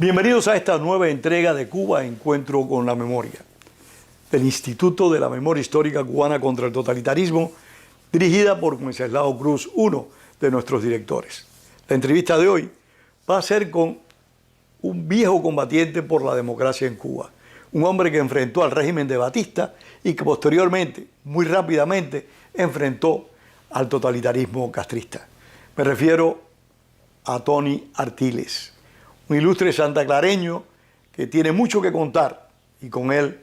Bienvenidos a esta nueva entrega de Cuba Encuentro con la Memoria, del Instituto de la Memoria Histórica Cubana contra el Totalitarismo, dirigida por Wenceslao Cruz, uno de nuestros directores. La entrevista de hoy va a ser con un viejo combatiente por la democracia en Cuba, un hombre que enfrentó al régimen de Batista y que posteriormente, muy rápidamente, enfrentó al totalitarismo castrista. Me refiero a Tony Artiles, un ilustre santaclareño que tiene mucho que contar, y con él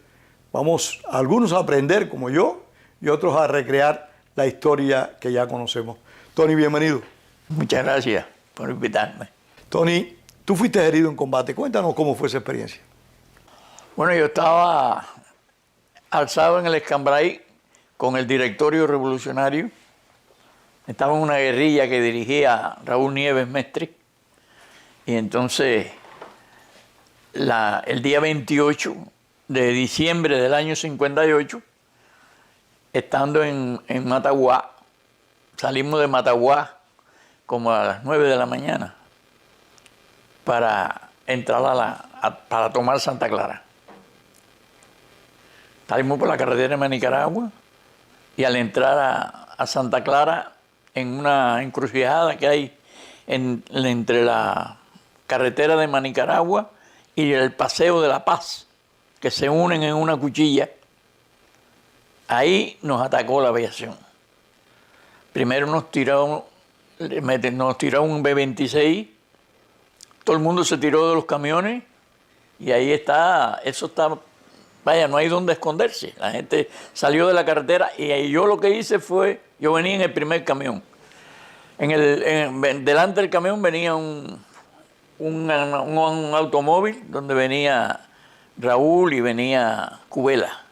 vamos algunos a aprender como yo y otros a recrear la historia que ya conocemos. Tony, bienvenido. Muchas gracias por invitarme. Tony, tú fuiste herido en combate. Cuéntanos cómo fue esa experiencia. Bueno, yo estaba alzado en el Escambray con el directorio revolucionario. Estaba en una guerrilla que dirigía Raúl Nieves Mestre. Y entonces, el día 28 de diciembre del año 58, estando en Mataguá, salimos de Mataguá como a las 9 de la mañana para entrar para tomar Santa Clara. Salimos por la carretera de Manicaragua y al entrar a Santa Clara, en una encrucijada que hay entre la carretera de Manicaragua y el Paseo de la Paz, que se unen en una cuchilla, ahí nos atacó la aviación. Primero nos tiró un B-26, todo el mundo se tiró de los camiones y ahí está, vaya, no hay dónde esconderse. La gente salió de la carretera y ahí yo lo que hice fue, yo venía en el primer camión. Delante del camión venía un automóvil donde venía Raúl y venía Cubela.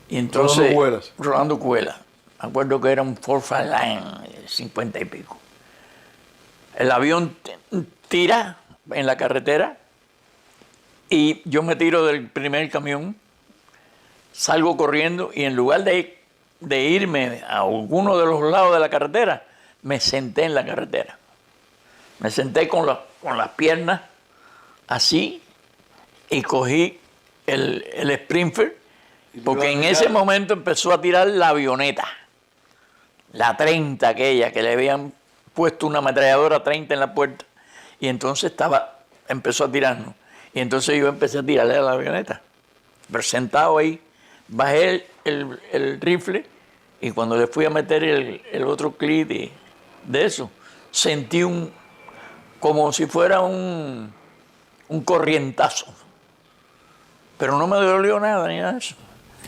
Y entonces, Rolando Cubela. Me acuerdo que era un Ford Fairlane, 50 y pico. El avión tira en la carretera y yo me tiro del primer camión, salgo corriendo y en lugar de irme a alguno de los lados de la carretera, me senté en la carretera. Me senté con las piernas así y cogí el Springfield, porque en ese momento empezó a tirar la avioneta, la 30 aquella, que le habían puesto una ametralladora 30 en la puerta, y entonces empezó a tirarnos. Y entonces yo empecé a tirarle a la avioneta, pero sentado ahí, bajé el rifle, y cuando le fui a meter el otro clip de eso, sentí como si fuera un corrientazo. Pero no me dolió nada ni nada de eso.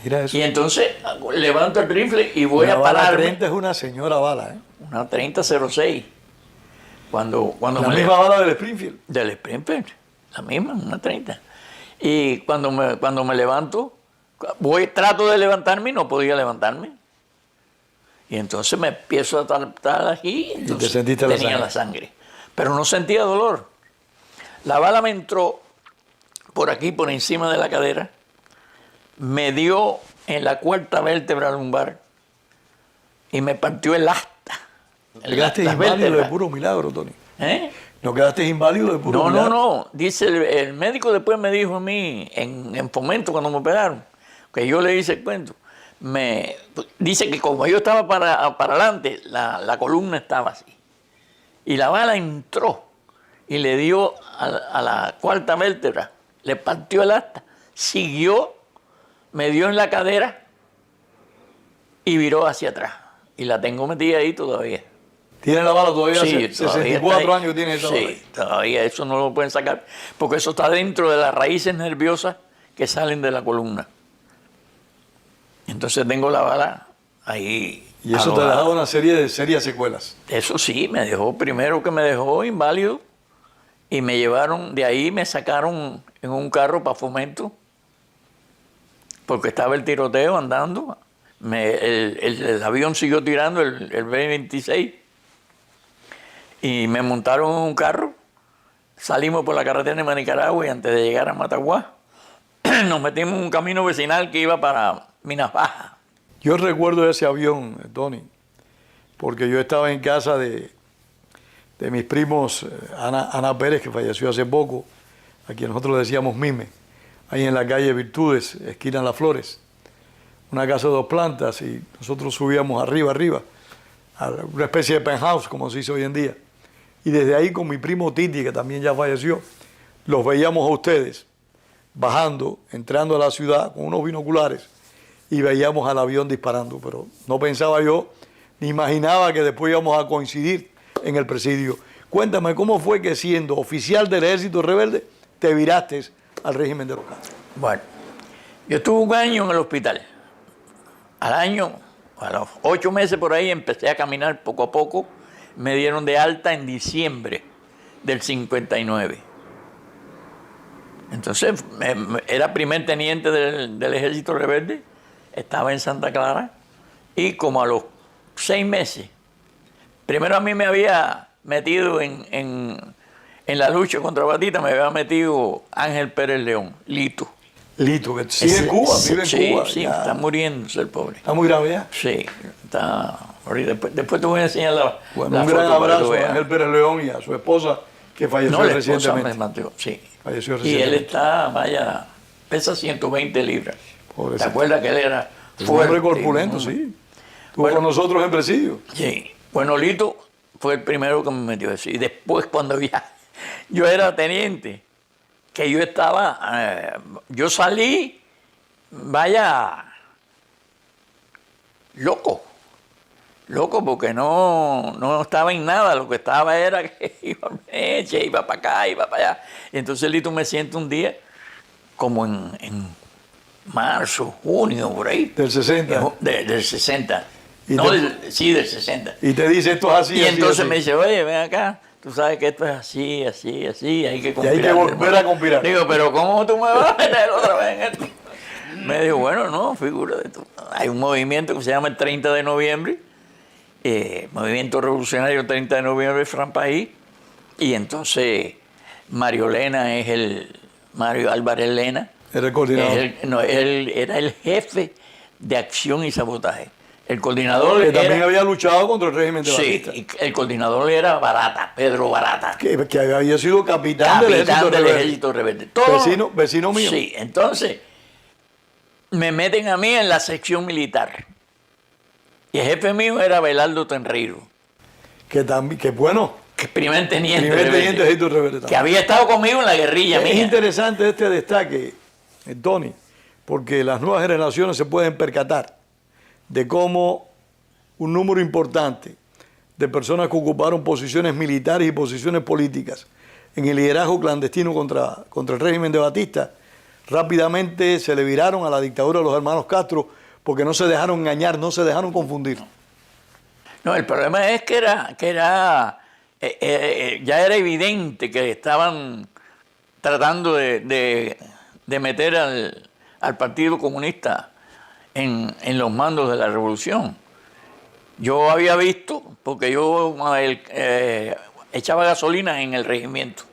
Mira eso. Y entonces levanto el rifle y voy a pararme. La 30 es una señora bala, ¿eh? Una 30-06. La misma bala del Springfield. Del Springfield, la misma, una 30. Y cuando me levanto, trato de levantarme y no podía levantarme. Y entonces me empiezo a tratar aquí y entonces tenía la sangre. Pero no sentía dolor. La bala me entró por aquí, por encima de la cadera, me dio en la cuarta vértebra lumbar y me partió el asta. Quedaste inválido de puro milagro, Tony. ¿Eh? ¿No quedaste inválido de puro milagro? No. Dice el médico después me dijo a mí, en Fomento, cuando me operaron, que yo le hice el cuento, dice que como yo estaba para adelante, la columna estaba así. Y la bala entró y le dio a la cuarta vértebra, le partió el asta, siguió, me dio en la cadera y viró hacia atrás. Y la tengo metida ahí todavía. ¿Tiene la bala todavía? Sí, 64 años tiene esa bala. Sí, todavía eso no lo pueden sacar, porque eso está dentro de las raíces nerviosas que salen de la columna. Entonces tengo la bala ahí. Y eso te ha dejado una serie de serias secuelas. Eso sí, me dejó, primero que me dejó inválido, y me llevaron, de ahí me sacaron en un carro para Fomento, porque estaba el tiroteo andando. El avión siguió tirando, el B-26, y me montaron en un carro, salimos por la carretera de Nicaragua y antes de llegar a Mataguá, nos metimos en un camino vecinal que iba para Minas Bajas. Yo recuerdo ese avión, Tony, porque yo estaba en casa de mis primos, Ana Pérez, que falleció hace poco, a quien nosotros decíamos Mime, ahí en la calle Virtudes, esquina Las Flores, una casa de 2 plantas, y nosotros subíamos arriba, a una especie de penthouse, como se dice hoy en día. Y desde ahí con mi primo Titi, que también ya falleció, los veíamos a ustedes bajando, entrando a la ciudad con unos binoculares, y veíamos al avión disparando. Pero no pensaba yo, ni imaginaba que después íbamos a coincidir en el presidio. Cuéntame, ¿cómo fue que siendo oficial del Ejército Rebelde te viraste al régimen de los Castro? Bueno, yo estuve 1 año en el hospital. Al año, a los 8 meses por ahí, empecé a caminar poco a poco. Me dieron de alta en diciembre del 59. Entonces, era primer teniente del Ejército Rebelde, estaba en Santa Clara, y como a los 6 meses, primero a mí me había metido en la lucha contra Batista, me había metido Ángel Pérez León, Lito. Lito, que sigue en Cuba, vive en Cuba. Sí, ya. Está muriéndose el pobre. ¿Está muy grave ya? Sí, está. Después te voy a enseñar la Bueno, la un gran foto para que abrazo tú a veas. Ángel Pérez León y a su esposa, que falleció No, la esposa recientemente. me mató, sí. Falleció Y él recientemente. está, vaya, pesa 120 libras. Pobrecito. ¿Te acuerdas que él era Un fuerte? hombre corpulento, sí. Estuvo Bueno, con nosotros en presidio. Sí. Bueno, Lito fue el primero que me metió eso. Y después, cuando ya yo era teniente, que yo estaba, yo salí, vaya, loco, porque no estaba en nada, lo que estaba era que iba a Meche, iba para acá, iba para allá. Y entonces Lito me siente un día, como en marzo, junio, por ahí. Del 60. Del 60. Y No, te- sí, del 60. Y te dice esto es así, Y así, entonces así. me dice, oye, ven acá, tú sabes que esto es así, hay que conspirar. hay que volver hermano". a conspirar. Digo, pero ¿cómo tú me vas a meter otra vez en esto? Me dijo, bueno, no, figúrate tú. Hay un movimiento que se llama el 30 de noviembre, Movimiento Revolucionario 30 de noviembre, Fran País, y entonces Mario Lena Mario Álvarez Lena, Era el coordinador. él era el jefe de acción y sabotaje. El coordinador Que también era, había luchado contra el régimen de sí, Batista. y el coordinador era Barata, Pedro Barata, Que había sido capitán del Ejército del Rebelde. Ejército Rebelde. Todo- Vecino mío. Sí, entonces me meten a mí en la sección militar. Y el jefe mío era Belardo Tenreiro, Que también, que bueno, que es primer teniente, primer rebelde, teniente del Ejército Rebelde que también. había estado conmigo en la guerrilla Es mía. interesante este destaque, Tony, porque las nuevas generaciones se pueden percatar de cómo un número importante de personas que ocuparon posiciones militares y posiciones políticas en el liderazgo clandestino contra el régimen de Batista, rápidamente se le viraron a la dictadura de los hermanos Castro porque no se dejaron engañar, no se dejaron confundir. No, el problema es que ya era evidente que estaban tratando de meter al Partido Comunista en los mandos de la revolución. Yo había visto, porque yo echaba gasolina en el regimiento,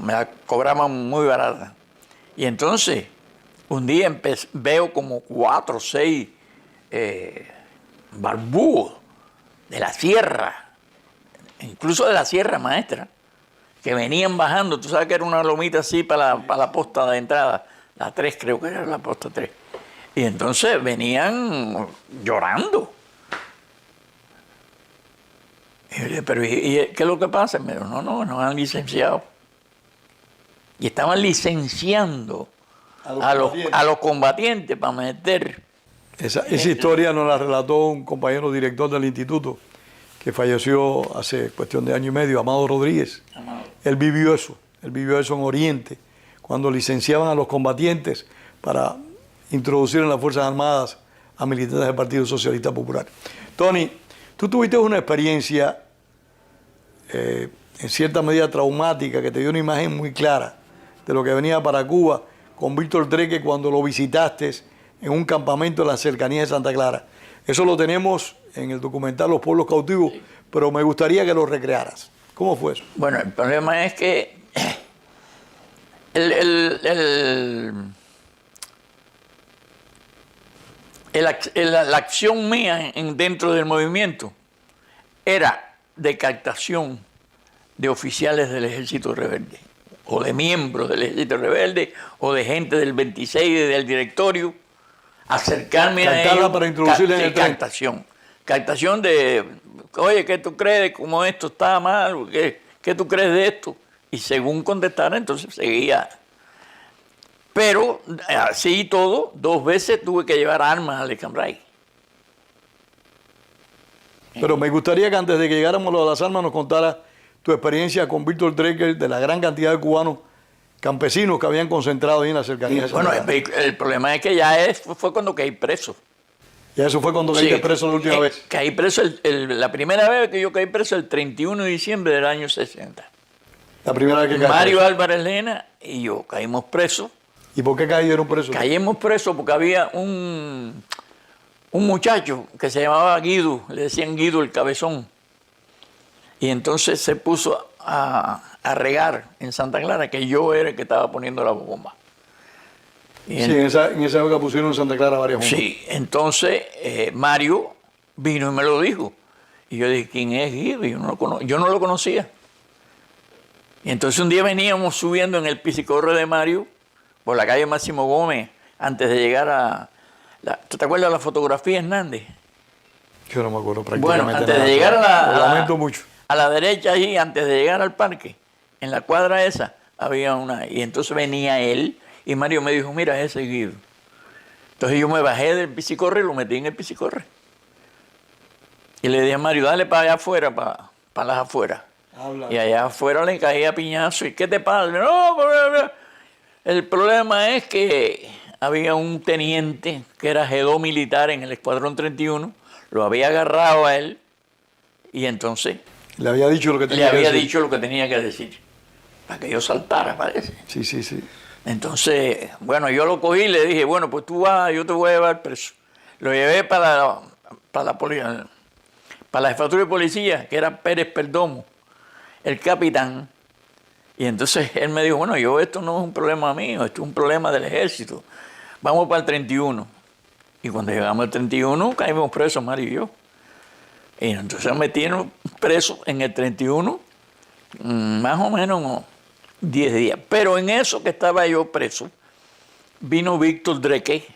me la cobraban muy barata. Y entonces, un día veo como 4 o 6 barbudos de la sierra, incluso de la Sierra Maestra, que venían bajando. Tú sabes que era una lomita así para la posta de entrada, la 3 creo que era la posta 3. Y entonces venían llorando. Y yo le dije, pero ¿y qué es lo que pasa? Me dijo, no, nos han licenciado. Y estaban licenciando a los combatientes para meter. Esa historia nos la relató un compañero director del instituto que falleció hace cuestión de año y medio, Amado Rodríguez. Él vivió eso en Oriente, cuando licenciaban a los combatientes para introducir en las Fuerzas Armadas a militantes del Partido Socialista Popular. Tony, tú tuviste una experiencia en cierta medida traumática que te dio una imagen muy clara de lo que venía para Cuba con Víctor Dreque cuando lo visitaste en un campamento en las cercanías de Santa Clara. Eso lo tenemos en el documental Los Pueblos Cautivos, sí, pero me gustaría que lo recrearas. ¿Cómo fue eso? Bueno, el problema es que la acción mía dentro del movimiento era de captación de oficiales del Ejército Rebelde, o de miembros del Ejército Rebelde, o de gente del 26 y del directorio, acercarme a ellos. Para introducirle en el tren. Captación de, oye, ¿qué tú crees? ¿Cómo esto está mal? ¿Qué tú crees de esto? Y según contestara, entonces seguía. Pero así y todo, 2 veces tuve que llevar armas al Cambrai. Pero me gustaría que antes de que llegáramos a las armas nos contara tu experiencia con Víctor Dreque, de la gran cantidad de cubanos campesinos que habían concentrado ahí en las cercanías. Bueno, el problema es que ya fue cuando caí preso. ¿Y eso fue cuando caíste preso la última vez? Caí preso, la primera vez que yo caí preso el 31 de diciembre del año 60. La primera vez que caí Mario Álvarez Lena y yo caímos presos. ¿Y por qué cayeron presos? Caímos presos porque había un muchacho que se llamaba Guido, le decían Guido el Cabezón. Y entonces se puso a regar en Santa Clara que yo era el que estaba poniendo la bomba. Sí, en esa época pusieron en Santa Clara varias bombas. Sí, entonces Mario vino y me lo dijo. Y yo dije, ¿quién es Guido? Yo no lo conocía. Y entonces un día veníamos subiendo en el piscicorre de Mario por la calle Máximo Gómez antes de llegar a... ¿Tú te acuerdas de la fotografía Hernández? Yo no me acuerdo prácticamente. Bueno, antes de llegar lamento mucho. A la derecha allí, antes de llegar al parque, en la cuadra esa, había una... Y entonces venía él y Mario me dijo, mira, ese Guido. Entonces yo me bajé del piscicorre y lo metí en el piscicorre. Y le dije a Mario, dale para allá afuera, para las afueras. Habla. Y allá afuera le caía piñazo. ¿Y qué te pasa? No, el problema es que había un teniente que era G2 militar en el Escuadrón 31, lo había agarrado a él y entonces... Le había dicho lo que tenía que decir. Le había dicho lo que tenía que decir, para que yo saltara, parece. Sí, sí, sí. Entonces, bueno, yo lo cogí y le dije, bueno, pues tú vas, yo te voy a llevar preso. Lo llevé para la jefatura de policía, que era Pérez Perdomo, el capitán. Y entonces él me dijo, bueno, esto no es un problema mío, esto es un problema del ejército. Vamos para el 31. Y cuando llegamos al 31, caímos presos, Mario y yo. Y entonces me metieron preso en el 31, más o menos 10 días. Pero en eso que estaba yo preso, vino Víctor Dreque,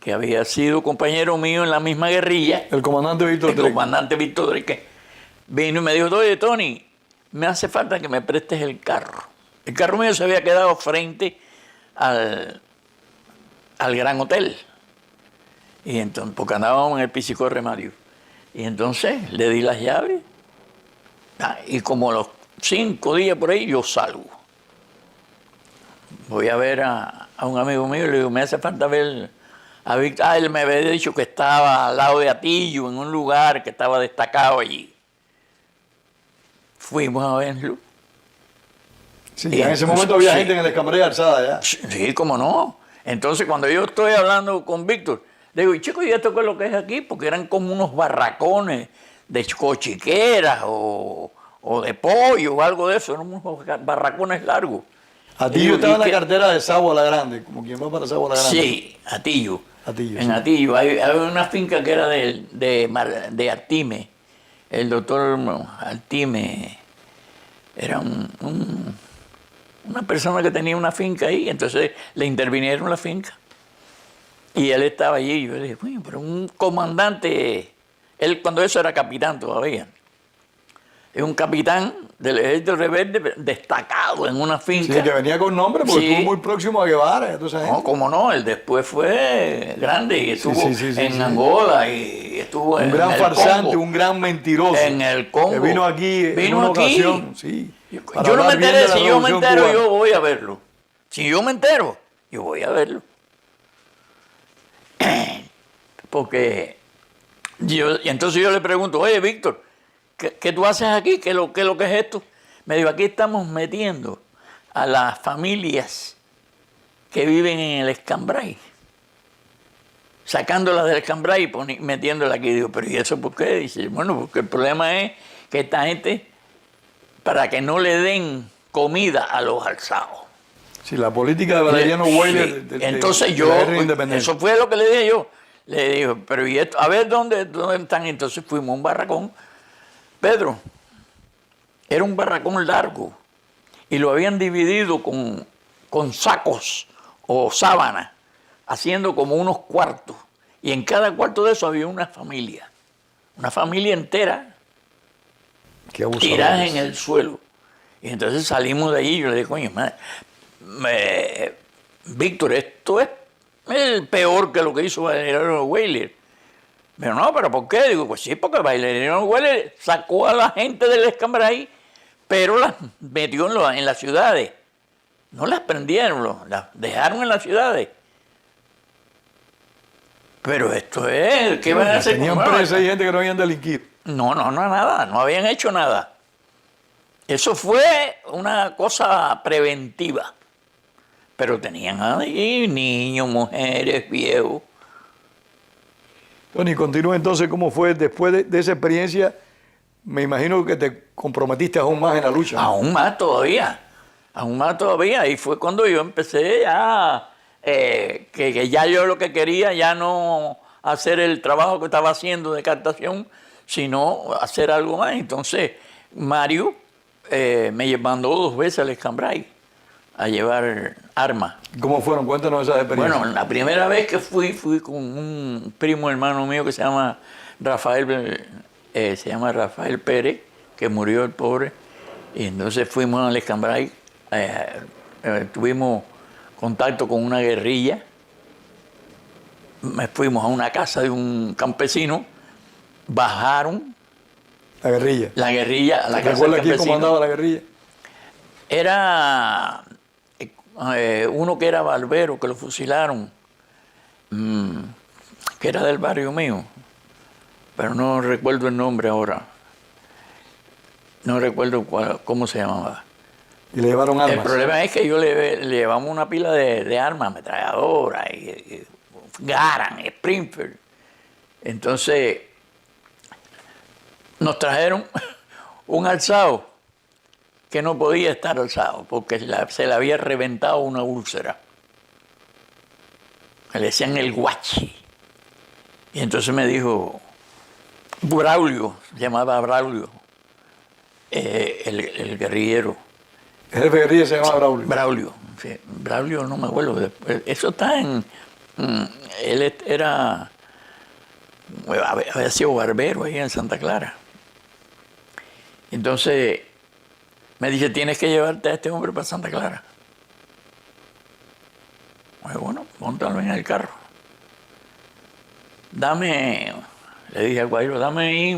que había sido compañero mío en la misma guerrilla. El comandante Víctor Dreque. El comandante Víctor Dreque. Vino y me dijo, oye, Tony, me hace falta que me prestes el carro. El carro mío se había quedado frente al Gran Hotel. Y entonces, porque andábamos en el piscicorre Mario. Y entonces le di las llaves. Y como a los 5 días por ahí, yo salgo. Voy a ver a un amigo mío y le digo, me hace falta ver a Víctor. Él me había dicho que estaba al lado de Atillo, en un lugar que estaba destacado allí. Fuimos a verlo. Sí, y en ese momento había gente en el escambrero alzada ya. Sí, cómo no. Entonces, cuando yo estoy hablando con Víctor, le digo, chico, ¿y esto qué es lo que es aquí? Porque eran como unos barracones de cochiqueras o de pollo o algo de eso. Eran unos barracones largos. Atillo estaba en la cartera de Sagua la Grande, como quien va para Sagua la Grande. Sí, Atillo. En sí. Atillo. Hay una finca que era de Artime. El doctor Artime era una persona que tenía una finca ahí, entonces le intervinieron la finca. Y él estaba allí, y yo le dije, bueno, pero un comandante, él cuando eso era capitán todavía. Es un capitán del ejército rebelde destacado en una finca. Sí, que venía con nombre porque estuvo muy próximo a Guevara. No, cómo no, él después fue grande y estuvo en Angola y estuvo en el Congo. Un gran farsante, un gran mentiroso. En el Congo. Que vino aquí en una ocasión. Sí, yo no me enteré, si yo me entero cubana. Yo voy a verlo. Si yo me entero, yo voy a verlo. Porque entonces yo le pregunto, oye, Víctor, ¿qué tú haces aquí? ¿Qué es lo que es esto? Me dijo, aquí estamos metiendo a las familias que viven en el Escambray. Sacándolas del Escambray y metiéndolas aquí. Digo, ¿pero y eso por qué? Dice, bueno, porque el problema es que esta gente, para que no le den comida a los alzados. Sí, la política de Valeriano Weyler. Sí. Entonces eso fue lo que le dije yo. Le dije, pero ¿y esto? A ver, ¿dónde están? Entonces fuimos a un barracón. Pedro, era un barracón largo y lo habían dividido con sacos o sábanas, haciendo como unos cuartos. Y en cada cuarto de eso había una familia entera, tirada en el suelo. Y entonces salimos de allí y yo le dije, coño, madre, Víctor, esto es el peor que lo que hizo Valeriano Weyler. Pero no, ¿pero por qué? Digo, pues sí, porque Valeriano Weyler sacó a la gente del Escambray, pero las metió en las ciudades. No las prendieron, las dejaron en las ciudades. Pero esto es, ¿qué van a hacer? Tenían presa y gente que no habían delinquido. No, nada, no habían hecho nada. Eso fue una cosa preventiva. Pero tenían ahí niños, mujeres, viejos. Tony, continúa entonces, ¿cómo fue después de esa experiencia? Me imagino que te comprometiste aún más en la lucha, ¿no? Aún más todavía. Y fue cuando yo empecé ya, que ya yo lo que quería, ya no hacer el trabajo que estaba haciendo de captación, sino hacer algo más. Entonces, Mario me mandó 2 veces al Escambray a llevar armas. ¿Cómo fueron? Cuéntanos esa experiencia. Bueno, la primera vez que fui con un primo hermano mío que se llama Rafael Pérez, que murió el pobre, y entonces fuimos al Escambray, tuvimos contacto con una guerrilla, fuimos a una casa de un campesino, bajaron. La guerrilla. La guerrilla, a la casa del campesino. ¿Quién comandaba la guerrilla? Era uno que era barbero, que lo fusilaron, que era del barrio mío, pero no recuerdo el nombre ahora. No recuerdo cómo se llamaba. ¿Y le llevaron armas? El problema es que yo le llevamos una pila de armas, ametralladoras, y Garand, Springfield. Entonces, nos trajeron un alzado que no podía estar alzado porque se le había reventado una úlcera. Le decían el guachi. Y entonces me dijo, Braulio, se llamaba Braulio, el guerrillero. ¿El jefe de guerrilla se llama Braulio? Braulio, sí, Braulio no me acuerdo. Eso está en... Él había sido barbero ahí en Santa Clara. Entonces me dice, tienes que llevarte a este hombre para Santa Clara. Bueno, móntalo en el carro. Le dije al guayro, dame ahí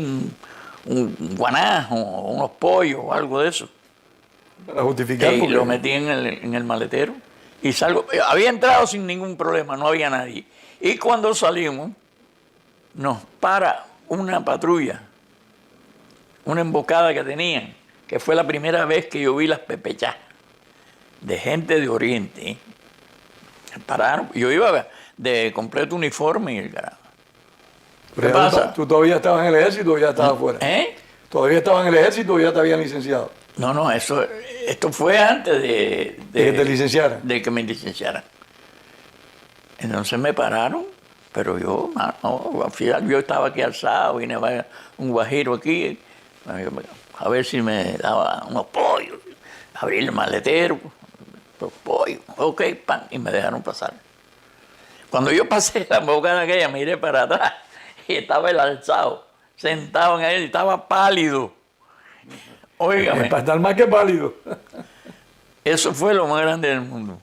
un guanajo, unos pollos o algo de eso. Para justificar. Y lo metí en el maletero y salgo. Había entrado sin ningún problema, no había nadie. Y cuando salimos, nos para una patrulla, una emboscada que tenían, que fue la primera vez que yo vi las pepechas de gente de Oriente. Pararon, yo iba de completo uniforme y el carajo. ¿Qué pasa? ¿Tú todavía estabas en el ejército o ya estabas afuera? ¿Todavía estabas en el ejército o ya te habían licenciado? No, esto fue antes de que te licenciaran. De que me licenciaran. Entonces me pararon, pero yo, al final yo estaba aquí alzado, vine un guajiro aquí, a ver si me daba unos pollos, abrí el maletero, los pollos, ok, pan, y me dejaron pasar. Cuando yo pasé la emboscada aquella, miré para atrás y estaba el alzado, sentado en él, estaba pálido. Óigame. Para estar más que pálido. Eso fue lo más grande del mundo.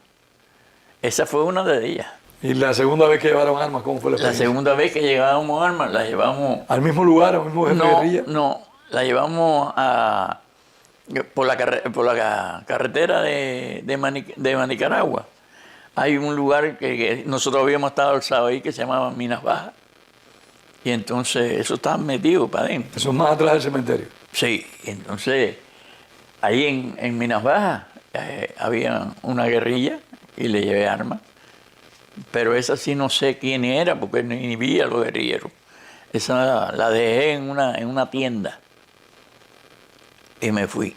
Esa fue una de ellas. ¿Y la segunda vez que llevaron armas, cómo fue la La experiencia? segunda vez que llevábamos armas, la llevamos... ¿Al mismo lugar, al mismo jefe de guerrilla? No, la llevamos por la carretera de Nicaragua. Hay un lugar que nosotros habíamos estado alzados ahí que se llamaba Minas Bajas. Y entonces eso estaba metido para adentro. Eso es más atrás del cementerio. Sí, entonces ahí en Minas Bajas había una guerrilla y le llevé armas. Pero esa sí no sé quién era porque ni vi a los guerrilleros. Esa la dejé en una tienda y me fui.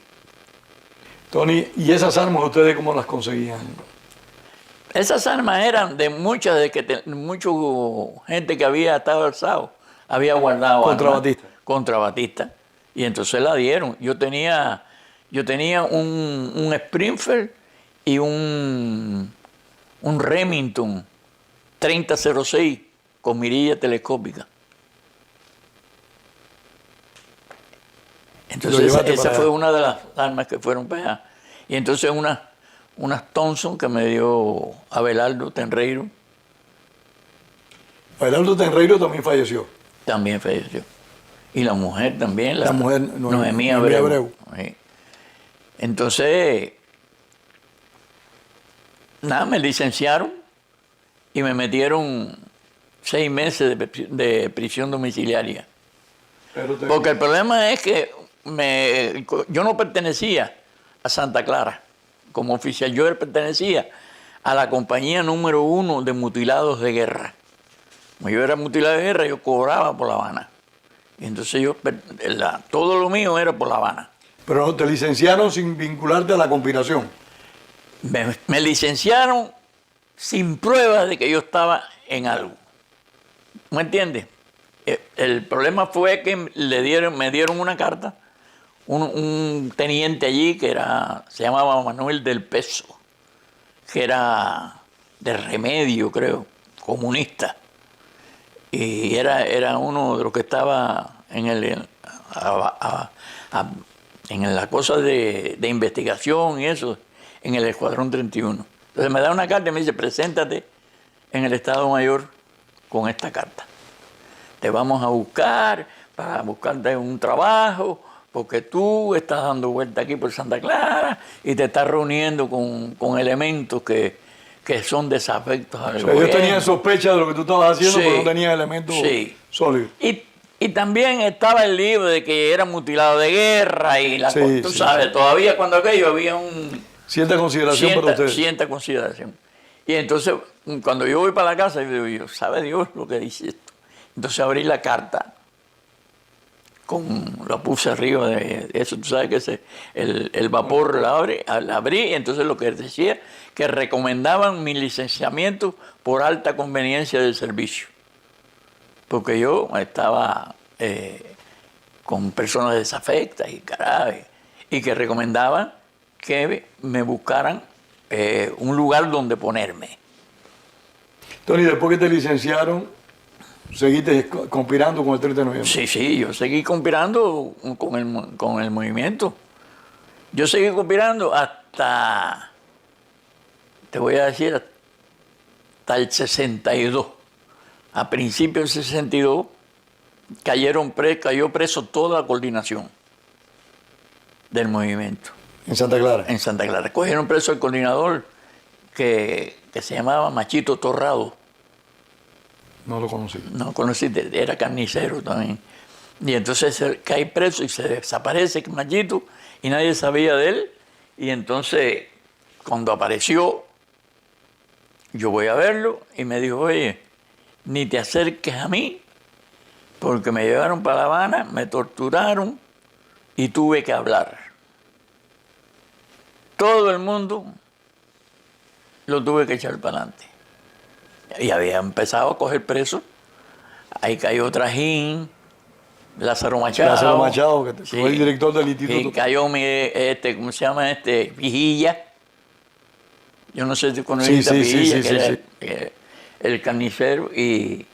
Tony, ¿y esas armas ustedes cómo las conseguían? Esas armas eran de mucha gente que había estado alzado, había guardado Contrabatistas. Contrabatistas. Y entonces la dieron. Yo tenía un Springfield y un Remington 3006 con mirilla telescópica. Entonces esa fue una de las armas que fueron para allá. Y entonces unas Thompson que me dio Abelardo Tenreiro. Abelardo Tenreiro también falleció. También falleció. Y la mujer también, la mujer Noemí Abreu. Sí. Entonces, nada, me licenciaron y me metieron 6 meses de prisión domiciliaria. Porque el problema es que yo no pertenecía a Santa Clara como oficial, yo pertenecía a la compañía número 1 de mutilados de guerra. Como yo era mutilado de guerra, yo cobraba por La Habana. Y entonces todo lo mío era por La Habana. Pero te licenciaron sin vincularte a la conspiración. Me licenciaron sin prueba de que yo estaba en algo. ¿Me entiendes? El problema fue que me dieron una carta, un teniente allí que se llamaba Manuel del Peso, que era de Remedio, creo, comunista. Y era uno de los que estaba en la cosa de investigación y eso, en el Escuadrón 31. Entonces me da una carta y me dice, preséntate en el Estado Mayor con esta carta. Te vamos a buscar para buscarte un trabajo, porque tú estás dando vuelta aquí por Santa Clara y te estás reuniendo con elementos que son desafectos al gobierno. Ellos tenían sospecha de lo que tú estabas haciendo, Sí, pero no tenían elementos sólidos. Y también estaba el libro de que era mutilado de guerra y tú sabes, todavía cuando aquello había cierta consideración para ustedes. Cierta consideración. Y entonces, cuando yo voy para la casa, yo digo, ¿sabe Dios lo que dice esto? Entonces abrí la carta, la puse arriba de eso, tú sabes que el vapor la abrí, y entonces lo que decía, que recomendaban mi licenciamiento por alta conveniencia del servicio. Porque yo estaba con personas desafectas y caray, y que recomendaban que me buscaran un lugar donde ponerme. Tony, después que te licenciaron, ¿seguiste conspirando con el 30 de noviembre? Sí, yo seguí conspirando con el movimiento. Yo seguí conspirando hasta, te voy a decir, hasta el 62. A principios del 62 cayó preso toda la coordinación del movimiento. ¿En Santa Clara? En Santa Clara. Cogieron preso el coordinador que se llamaba Machito Torrado. No lo conocí. No conocí, era carnicero también. Y entonces cae preso y se desaparece Machito y nadie sabía de él. Y entonces, cuando apareció, yo voy a verlo y me dijo, oye, ni te acerques a mí, porque me llevaron para La Habana, me torturaron y tuve que hablar. Todo el mundo lo tuve que echar para adelante. Y había empezado a coger presos. Ahí cayó Trajín, Lázaro Machado. Lázaro Machado, que fue el director del instituto. Y cayó ¿cómo se llama? Vigilla. Yo no sé si conociste a Vigilla, que era el carnicero. Y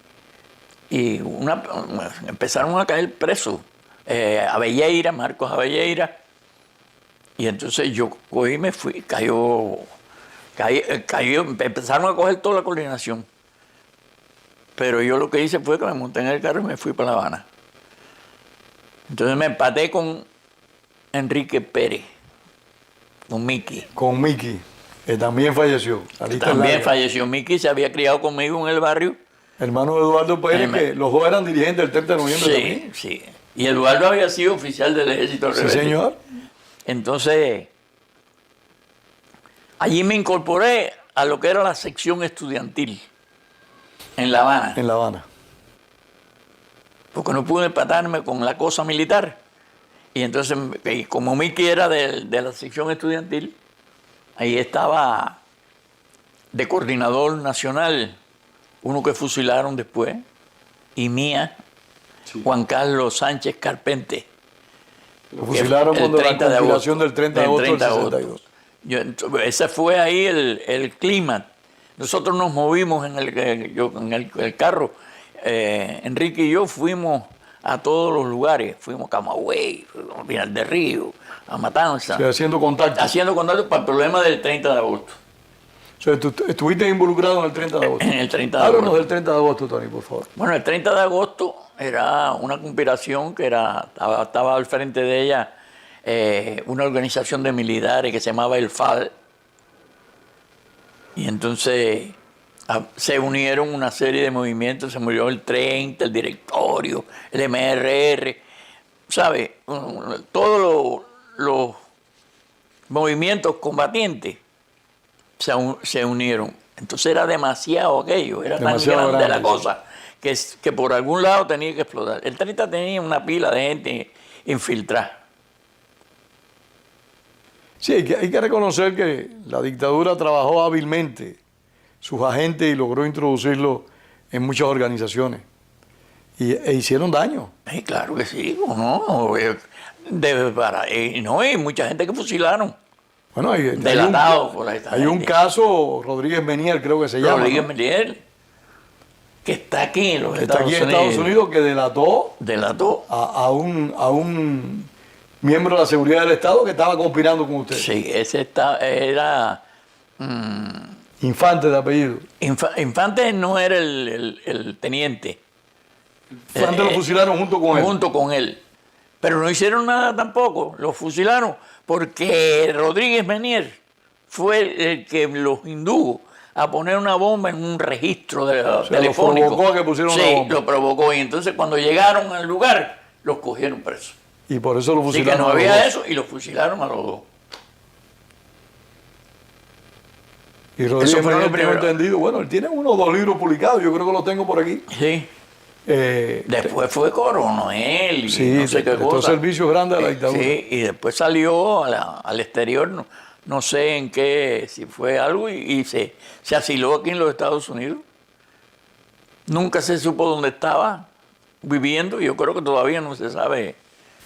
empezaron a caer presos. Abelleira, Marcos Abelleira, Y entonces yo cogí y me fui, cayó, empezaron a coger toda la coordinación. Pero yo lo que hice fue que me monté en el carro y me fui para La Habana. Entonces me empaté con Enrique Pérez, con Mickey. Con Mickey, que también falleció. También falleció. Mickey se había criado conmigo en el barrio. Hermano de Eduardo Pérez, que los dos eran dirigentes del 30 de noviembre también. Sí. Y Eduardo había sido oficial del Ejército Rebelde. Sí, señor. Entonces, allí me incorporé a lo que era la sección estudiantil en La Habana. En La Habana. Porque no pude empatarme con la cosa militar. Y entonces, como Mickey era de la sección estudiantil, ahí estaba de coordinador nacional, uno que fusilaron después, y mía, sí. Juan Carlos Sánchez Carpente. Lo fusilaron cuando la conspiración del 30 de agosto del 62. Ese fue ahí el clima. Nosotros nos movimos en el carro. Enrique y yo fuimos a todos los lugares. Fuimos a Camagüey, fuimos a Pinar del Río, a Matanza. Sí, haciendo contacto. Haciendo contacto para el problema del 30 de agosto. O sea, ¿tú estuviste involucrado en el 30 de agosto? En el 30 de agosto. Háblanos del 30 de agosto, Tony, por favor. Bueno, el 30 de agosto era una conspiración que estaba al frente de ella una organización de militares que se llamaba el FAL. Y entonces se unieron una serie de movimientos, se murió el 30, el directorio, el MRR, ¿sabes? Todos los movimientos combatientes se unieron. Entonces era demasiado aquello, era demasiado tan grande la cosa que por algún lado tenía que explotar. El 30 tenía una pila de gente infiltrada. Sí, hay que reconocer que la dictadura trabajó hábilmente sus agentes y logró introducirlo en muchas organizaciones. E hicieron daño. Sí, claro que sí, ¿no? Hay mucha gente que fusilaron. Bueno, hay un caso, Rodríguez Menier, creo que se llama. Rodríguez Menier, que está aquí en los Estados Unidos. Está aquí en Estados Unidos, que delató a un miembro de la seguridad del Estado que estaba conspirando con usted. Sí, ese era... Infante de apellido. Infante no era el teniente. Infante lo fusilaron junto con él. Junto con él. Pero no hicieron nada tampoco, los fusilaron porque Rodríguez Menier fue el que los indujo a poner una bomba en un registro telefónico. Lo provocó a que pusieron una bomba. Sí, lo provocó. Y entonces cuando llegaron al lugar, los cogieron presos. Y por eso lo fusilaron. Así que no había eso y los fusilaron a los dos. Y Rodríguez Menier, tengo entendido, bueno, él tiene unos 2 libros publicados, yo creo que los tengo por aquí. Sí. Después fue coronel y sí, no sé qué cosa. Estos servicios grandes de la dictadura. Sí, y después salió al exterior, no sé en qué, si fue algo, y se asiló aquí en los Estados Unidos. Nunca se supo dónde estaba viviendo, y yo creo que todavía no se sabe.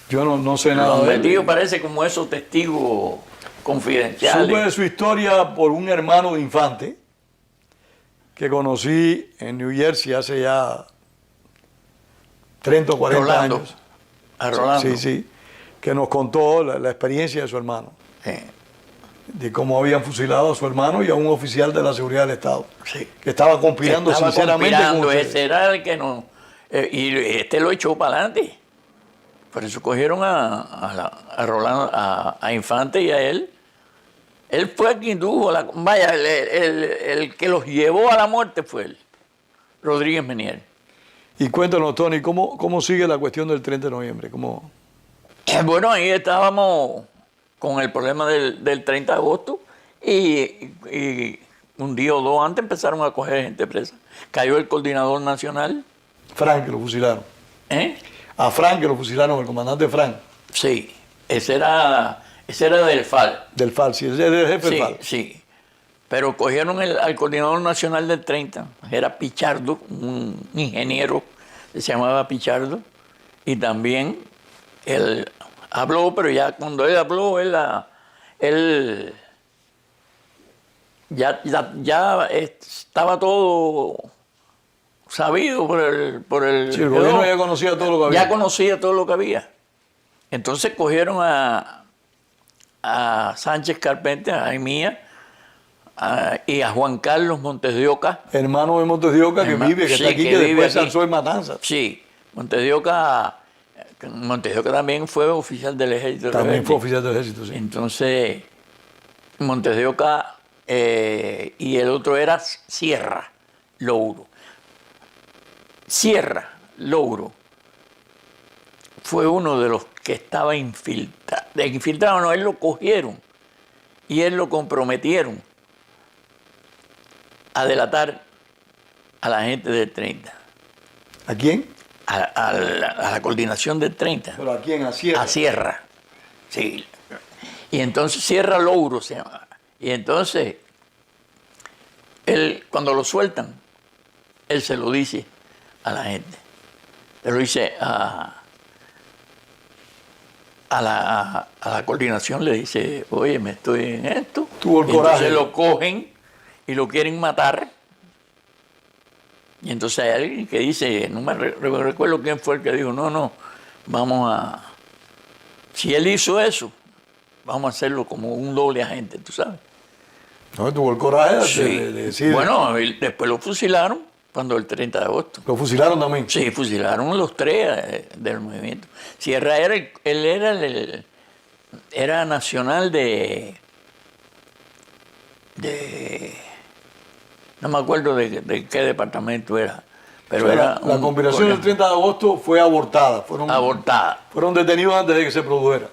Yo no sé nada de él. Tío parece como esos testigos confidenciales. Supe de su historia por un hermano de Infante que conocí en New Jersey hace ya 30 o 40 años. A Rolando. Sí, que nos contó la experiencia de su hermano. Sí. De cómo habían fusilado a su hermano y a un oficial de la seguridad del Estado. Sí. Que estaba conspirando sinceramente con ustedes. Ese era el que no... y este lo echó para adelante. Por eso cogieron a Rolando, a Infante y a él. Él fue quien tuvo el que los llevó a la muerte fue él, Rodríguez Menier. Y cuéntanos, Tony, ¿cómo sigue la cuestión del 30 de noviembre? Bueno, ahí estábamos con el problema del 30 de agosto y un día o dos antes empezaron a coger gente presa. Cayó el coordinador nacional. Frank, que lo fusilaron. A Frank, que lo fusilaron, el comandante Frank. Sí, ese era del FAL. Del FAL, sí, ese era el jefe del FAL. Sí, pero cogieron al coordinador nacional del 30, era Pichardo, un ingeniero que se llamaba Pichardo, y también él habló, pero ya cuando él habló, él ya estaba todo sabido por el sí, el gobierno ya conocía todo lo que había. Ya conocía todo lo que había. Entonces cogieron a a Sánchez Carpenter, a Mía, y a Juan Carlos Montes de Oca. Hermano de Montes de Oca que vive, que está aquí, que después se alzó en Matanzas. Sí, Montes de Oca también fue oficial del ejército. También fue oficial del ejército, sí. Entonces, Montes de Oca y el otro era Sierra Louro. Sierra Louro fue uno de los que estaba infiltrado. Infiltrado no, él lo cogieron y él lo comprometieron a delatar a la gente del 30. ¿A quién? A la coordinación del 30. ¿Pero a quién? ¿A Sierra? A Sierra, sí. Y entonces Sierra Louro se llama. Y entonces, él, cuando lo sueltan, él se lo dice a la gente. Se lo dice a la coordinación, le dice, oye, me estoy en esto. Tuvo el coraje. Entonces lo cogen y lo quieren matar. Y entonces hay alguien que dice, no me recuerdo quién fue el que dijo, no, si él hizo eso, vamos a hacerlo como un doble agente, tú sabes. No, tuvo el coraje sí. de decir. Bueno, después lo fusilaron cuando el 30 de agosto. ¿Lo fusilaron también? Sí, fusilaron los tres del movimiento. Sierra era nacional de no me acuerdo de qué departamento era, pero era la conspiración del 30 de agosto fue abortada. Abortada. Fueron detenidos antes de que se produjera.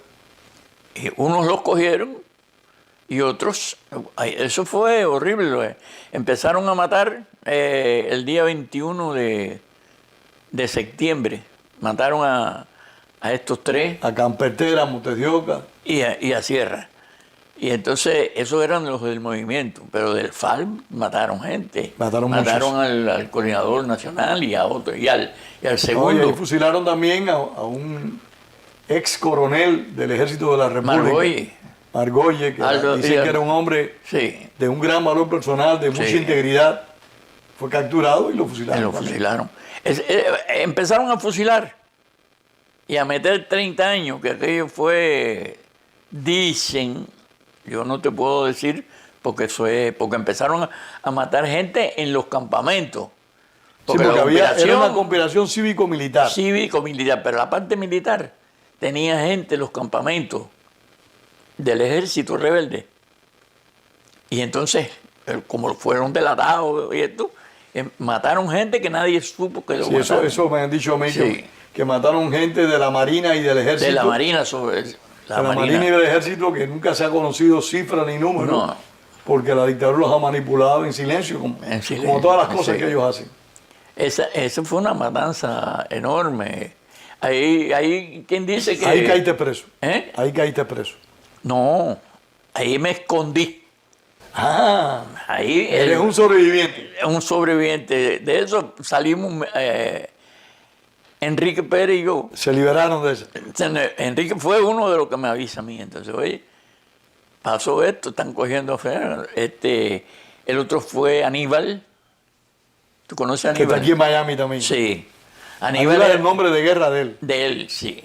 Y unos los cogieron y otros, eso fue horrible. Empezaron a matar el día 21 de septiembre. Mataron a estos tres. A Campertera, a Montes de Oca. Y a Sierra. Y entonces, esos eran los del movimiento, pero del FARC mataron gente. Mataron al coordinador nacional y a otro, y al segundo. Y fusilaron también a un ex coronel del Ejército de la República. Margolles, que dicen que era un hombre de un gran valor personal, de mucha integridad. Fue capturado y lo fusilaron. Empezaron a fusilar y a meter 30 años, que aquello fue, dicen, yo no te puedo decir, porque empezaron a matar gente en los campamentos. Porque era una conspiración cívico-militar. Cívico-militar, pero la parte militar tenía gente en los campamentos del ejército rebelde. Y entonces, como fueron delatados y esto, mataron gente que nadie supo que lo mataron. Eso me han dicho a mí, que mataron gente de la Marina y del Ejército. De la Marina la Marina y del Ejército, que nunca se ha conocido cifra ni número. No. Porque la dictadura los ha manipulado en silencio, como todas las cosas que ellos hacen. Esa fue una matanza enorme. Ahí ¿quién dice que...? Ahí caíste preso. ¿Eh? Ahí caíste preso. No, ahí me escondí. Ahí eres un sobreviviente. Un sobreviviente. De eso salimos Enrique Pérez y yo. Se liberaron de eso. Enrique fue uno de los que me avisa a mí. Entonces, oye, pasó esto, están cogiendo a Fer. El otro fue Aníbal. ¿Tú conoces a Aníbal? Que está aquí en Miami también. Sí. Aníbal es el nombre de guerra de él. De él, sí.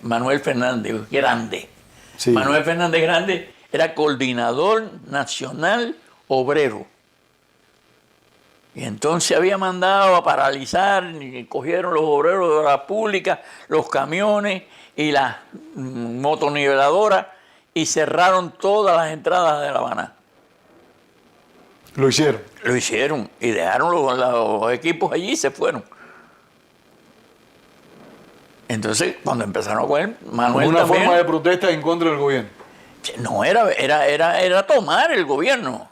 Manuel Fernández Grande. Sí. Manuel Fernández Grande era coordinador nacional obrero. Y entonces había mandado a paralizar, y cogieron los obreros de la pública, los camiones y las motoniveladoras y cerraron todas las entradas de La Habana. Lo hicieron. Lo hicieron y dejaron los equipos allí y se fueron. Entonces, cuando empezaron a coger, Manuel una también, forma de protesta en contra del gobierno. No, era tomar el gobierno.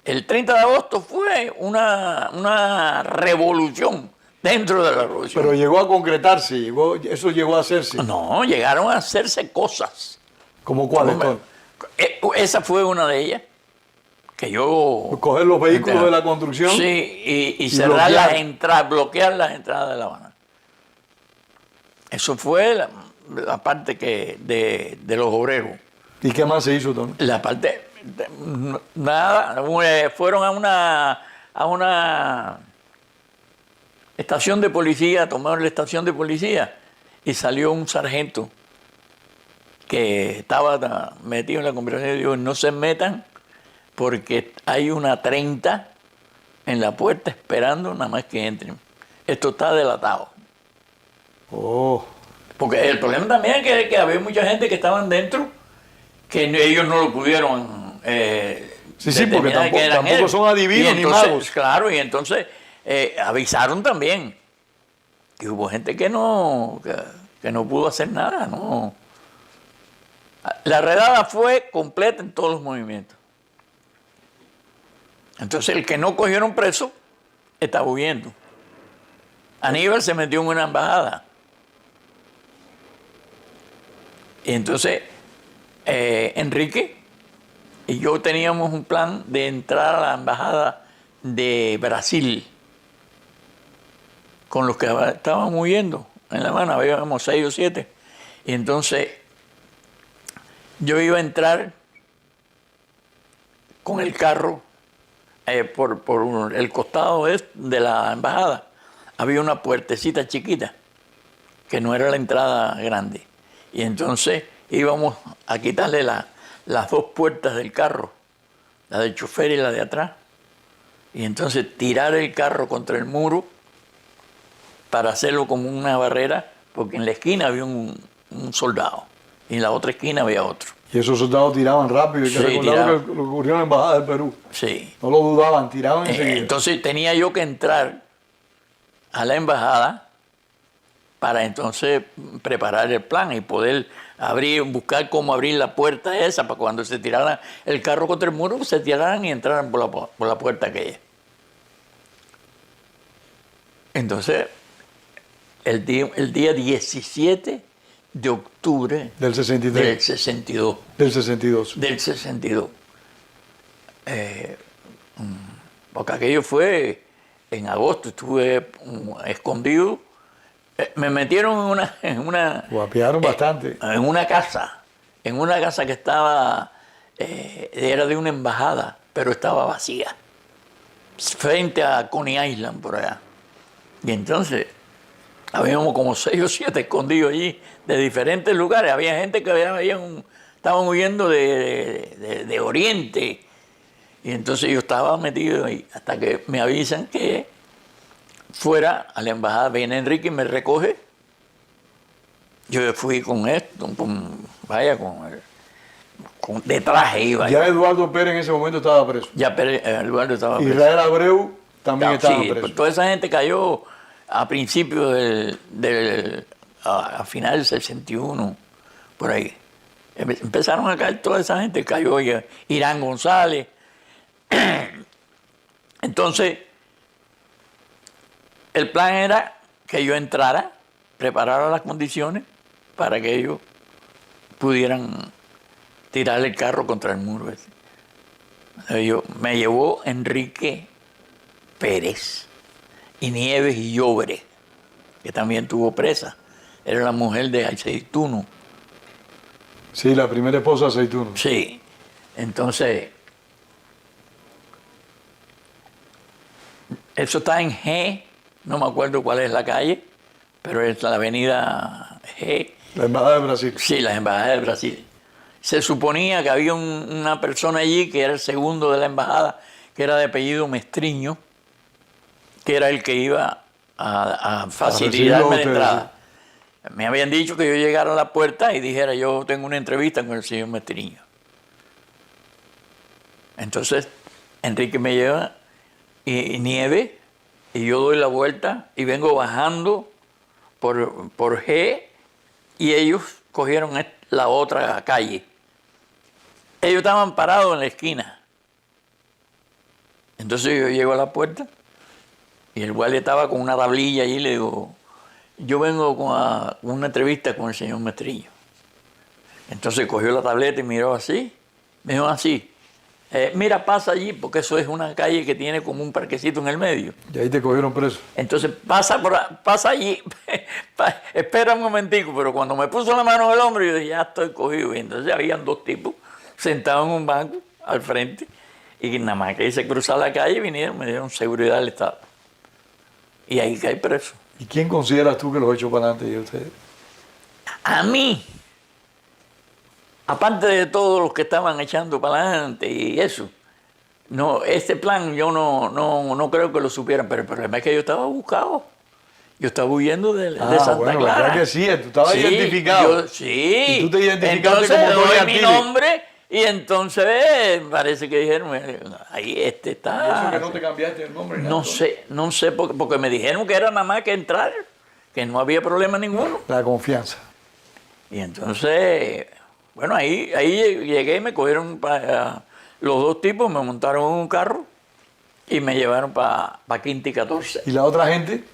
El 30 de agosto fue una revolución dentro de la revolución. Pero llegó a concretarse, eso llegó a hacerse. No, llegaron a hacerse cosas. ¿Cómo cuáles? Esa fue una de ellas. Que yo... Coger los vehículos de la construcción. Sí, y cerrar las entradas, bloquear las entradas de La Habana. Eso fue la parte de los obreros. ¿Y qué más se hizo, Tony? La parte... Nada, fueron a una estación de policía, tomaron la estación de policía y salió un sargento que estaba metido en la conversación, dijo, no se metan porque hay una 30 en la puerta esperando nada más que entren. Esto está delatado. Oh. Porque el problema también es que había mucha gente que estaban dentro que ellos no lo pudieron sí, porque tampoco son adivinos ni magos. Claro, y entonces avisaron también que hubo gente que no pudo hacer nada, no. La redada fue completa en todos los movimientos. Entonces el que no cogieron preso estaba huyendo. Aníbal se metió en una embajada. Y entonces Enrique y yo teníamos un plan de entrar a la embajada de Brasil con los que estaban huyendo en La Habana, habíamos 6 o 7. Y entonces yo iba a entrar con el carro por el costado de la embajada. Había una puertecita chiquita que no era la entrada grande. Y entonces íbamos a quitarle las 2 puertas del carro, la del chofer y la de atrás. Y entonces tirar el carro contra el muro para hacerlo como una barrera, porque en la esquina había un soldado y en la otra esquina había otro. Y esos soldados tiraban rápido, y que recordar lo que ocurrió en la embajada del Perú. Sí. No lo dudaban, tiraban enseguida. Entonces tenía yo que entrar a la embajada para entonces preparar el plan y poder buscar cómo abrir la puerta esa para cuando se tirara el carro contra el muro, se tiraran y entraran por la puerta aquella. Entonces, el día 17 de octubre del 63. Del 62. Del 62. Del 62. Porque aquello fue en agosto, estuve escondido. Me metieron guapearon bastante. En una casa que estaba, era de una embajada, pero estaba vacía, frente a Coney Island, por allá. Y entonces, habíamos como 6 o 7 escondidos allí, de diferentes lugares. Había gente que estaban huyendo de Oriente. Y entonces yo estaba metido ahí, hasta que me avisan que fuera a la embajada. Viene Enrique y me recoge. Yo fui con esto, de traje iba. Ya Eduardo Pérez en ese momento estaba preso. Ya Eduardo estaba preso. Israel Abreu también estaba preso. Pues toda esa gente cayó a principios a final del 61, por ahí. Empezaron a caer toda esa gente, cayó Irán González. Entonces, el plan era que yo entrara, preparara las condiciones para que ellos pudieran tirar el carro contra el muro ese. Me llevó Enrique Pérez y Nieves y Llobre, que también tuvo presa. Era la mujer de Aceituno. Sí, la primera esposa de Aceituno. Sí. Entonces, eso está en G, no me acuerdo cuál es la calle, pero es la avenida G. La Embajada de Brasil. Sí, la Embajada de Brasil. Se suponía que había una persona allí que era el segundo de la embajada, que era de apellido Mestriño, que era el que iba a facilitarme la entrada. Me habían dicho que yo llegara a la puerta y dijera, yo tengo una entrevista con el señor Mestriño. Entonces, Enrique me lleva y Nieve, y yo doy la vuelta y vengo bajando por G, y ellos cogieron la otra calle. Ellos estaban parados en la esquina. Entonces yo llego a la puerta y el guardia estaba con una tablilla allí y le digo, yo vengo con una entrevista con el señor Mestriño. Entonces cogió la tableta y miró así, me dijo así, mira, pasa allí, porque eso es una calle que tiene como un parquecito en el medio. Y ahí te cogieron preso. Entonces pasa allí, espera un momentico, pero cuando me puso la mano en el hombro, yo dije, ya estoy cogido. Y entonces habían 2 tipos sentados en un banco al frente, y nada más que hice cruzar la calle, vinieron, me dieron seguridad del Estado. Y ahí caí preso. ¿Y quién consideras tú que los echó para adelante de ustedes? A mí, aparte de todos los que estaban echando para adelante y eso, no, este plan yo no creo que lo supieran, pero el problema es que yo estaba buscado. Yo estaba huyendo de Santa Clara. ¿Verdad que sí? Tú estabas identificado. Sí. Y tú te identificaste entonces, como Tony doy Artile. mi nombre y entonces parece que dijeron, ahí está. ¿Y eso que no te cambiaste el nombre? No sé, porque me dijeron que era nada más que entrar, que no había problema ninguno. La confianza. Y entonces, bueno, ahí llegué y me cogieron los dos tipos, me montaron en un carro y me llevaron para Quinta y 14. ¿Y la otra gente?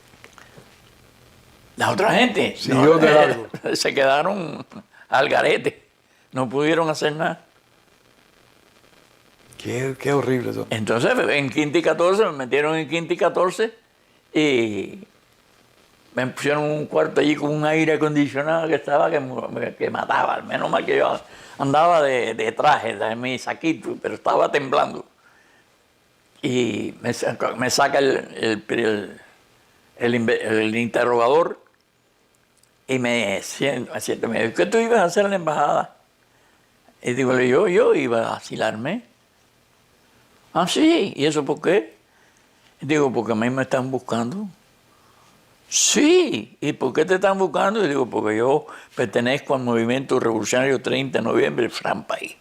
La otra gente siguió de largo. Se quedaron al garete, no pudieron hacer nada. Qué horrible eso. Entonces en Quinta y 14 me metieron en Quinta y 14 y me pusieron un cuarto allí con un aire acondicionado que estaba que mataba. Al menos mal que yo andaba de traje, de mi saquito, pero estaba temblando. Y me saca el interrogador y me siento, me dice, ¿qué tú ibas a hacer en la embajada? Y digo, yo iba a asilarme. Ah, sí, ¿y eso por qué? Y digo, porque a mí me están buscando. Sí, ¿y por qué te están buscando? Y digo, porque yo pertenezco al movimiento revolucionario 30 de noviembre, FRAMPAI.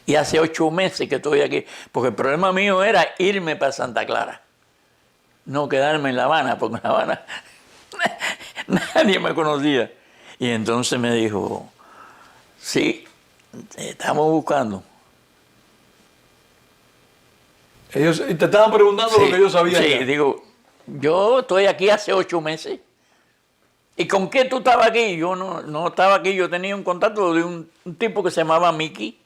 Y hace 8 meses que estoy aquí, porque el problema mío era irme para Santa Clara, no quedarme en La Habana, porque en La Habana nadie me conocía. Y entonces me dijo, sí, te estamos buscando. Ellos te estaban preguntando lo que ellos sabían. Sí, digo, yo estoy aquí hace 8 meses. ¿Y con qué tú estabas aquí? Yo no estaba aquí, yo tenía un contacto de un tipo que se llamaba Mickey.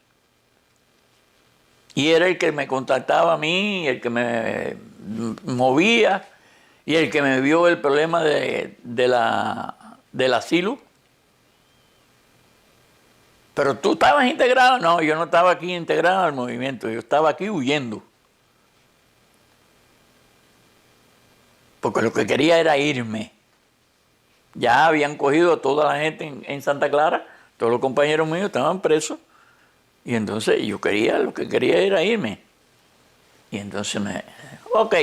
Y era el que me contactaba a mí, el que me movía y el que me vio el problema del asilo. Pero tú estabas integrado. No, yo no estaba aquí integrado al movimiento, yo estaba aquí huyendo. Porque lo que quería era irme. Ya habían cogido a toda la gente en Santa Clara, todos los compañeros míos estaban presos. Y entonces lo que quería era irme. Y entonces ok.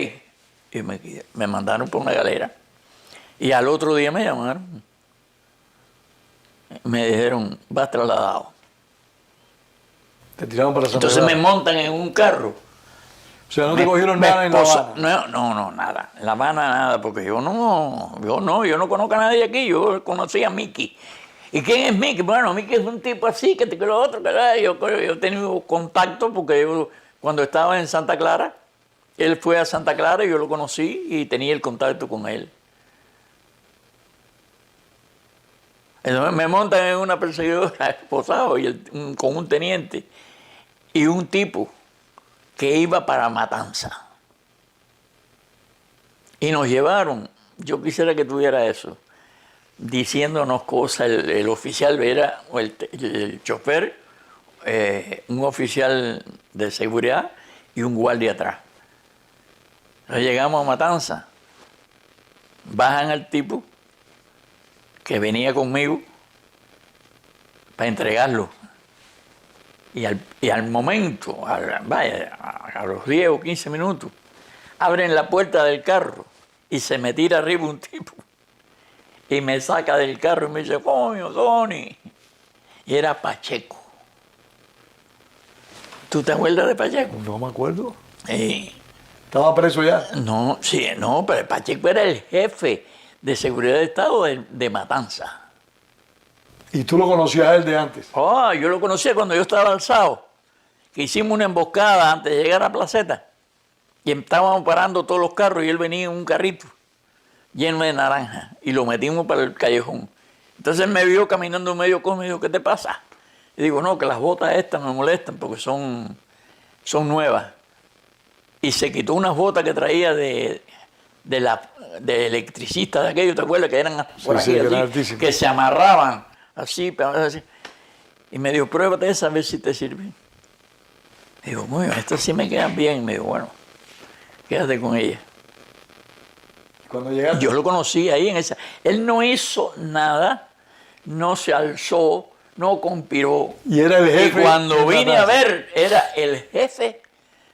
Y me mandaron por una galera. Y al otro día me llamaron. Me dijeron, vas trasladado. Te tiraron para Santa Entonces Clara. me montan en un carro. O sea, no te cogieron nada en La Habana. No, nada. En La Habana nada, porque yo no conozco a nadie aquí. Yo conocí a Mickey. ¿Y quién es Mickey? Bueno, Mickey es un tipo así, que lo otro, que yo he tenido contacto porque yo, cuando estaba en Santa Clara, él fue a Santa Clara y yo lo conocí y tenía el contacto con él. Entonces me montan en una perseguidora esposado con un teniente y un tipo que iba para Matanza. Y nos llevaron, yo quisiera que tuviera eso, diciéndonos cosas, el oficial era, o el chofer, un oficial de seguridad y un guardia atrás. Entonces llegamos a Matanza, bajan al tipo que venía conmigo para entregarlo. Y al momento, a los 10 o 15 minutos, abren la puerta del carro y se me tira arriba un tipo. Y me saca del carro y me dice, coño, Tony. Y era Pacheco. ¿Tú te acuerdas de Pacheco? No me acuerdo. Sí. ¿Estaba preso ya? No, sí, no, pero Pacheco era el jefe de seguridad de Estado de Matanza. ¿Y tú lo conocías a él de antes? Yo lo conocía cuando yo estaba alzado, que hicimos una emboscada antes de llegar a Placeta. Y estábamos parando todos los carros y él venía en un carrito lleno de naranja y lo metimos para el callejón. Entonces él me vio caminando medio cojo y me dijo, ¿qué te pasa? Y digo, no, que las botas estas me molestan porque son nuevas. Y se quitó unas botas que traía de electricista de aquello, ¿te acuerdas? Que eran por aquí, así, que se amarraban así. Y me dijo, pruébate esa a ver si te sirven. Digo, muy bien, estas sí me quedan bien. Y me dijo, bueno, quédate con ella. Cuando llegaste, yo lo conocí ahí en esa. Él no hizo nada, no se alzó, no conspiró. Y era el jefe. Y cuando vine a ver, era el jefe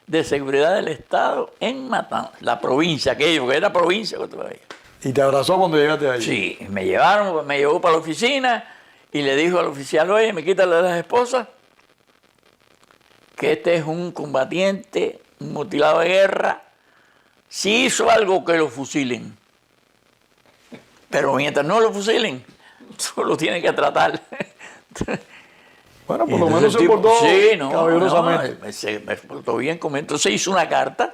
de seguridad del Estado en Matanzas, la provincia, aquello, que era provincia todavía. ¿Y te abrazó cuando llegaste ahí? Sí, me llevó para la oficina y le dijo al oficial, oye, me quítale las esposas, que este es un combatiente, un mutilado de guerra, si hizo algo que lo fusilen. Pero mientras no lo fusilen, tú lo tienes que tratar. Bueno, por lo menos se portó caballerosamente. Me portó bien. Entonces hizo una carta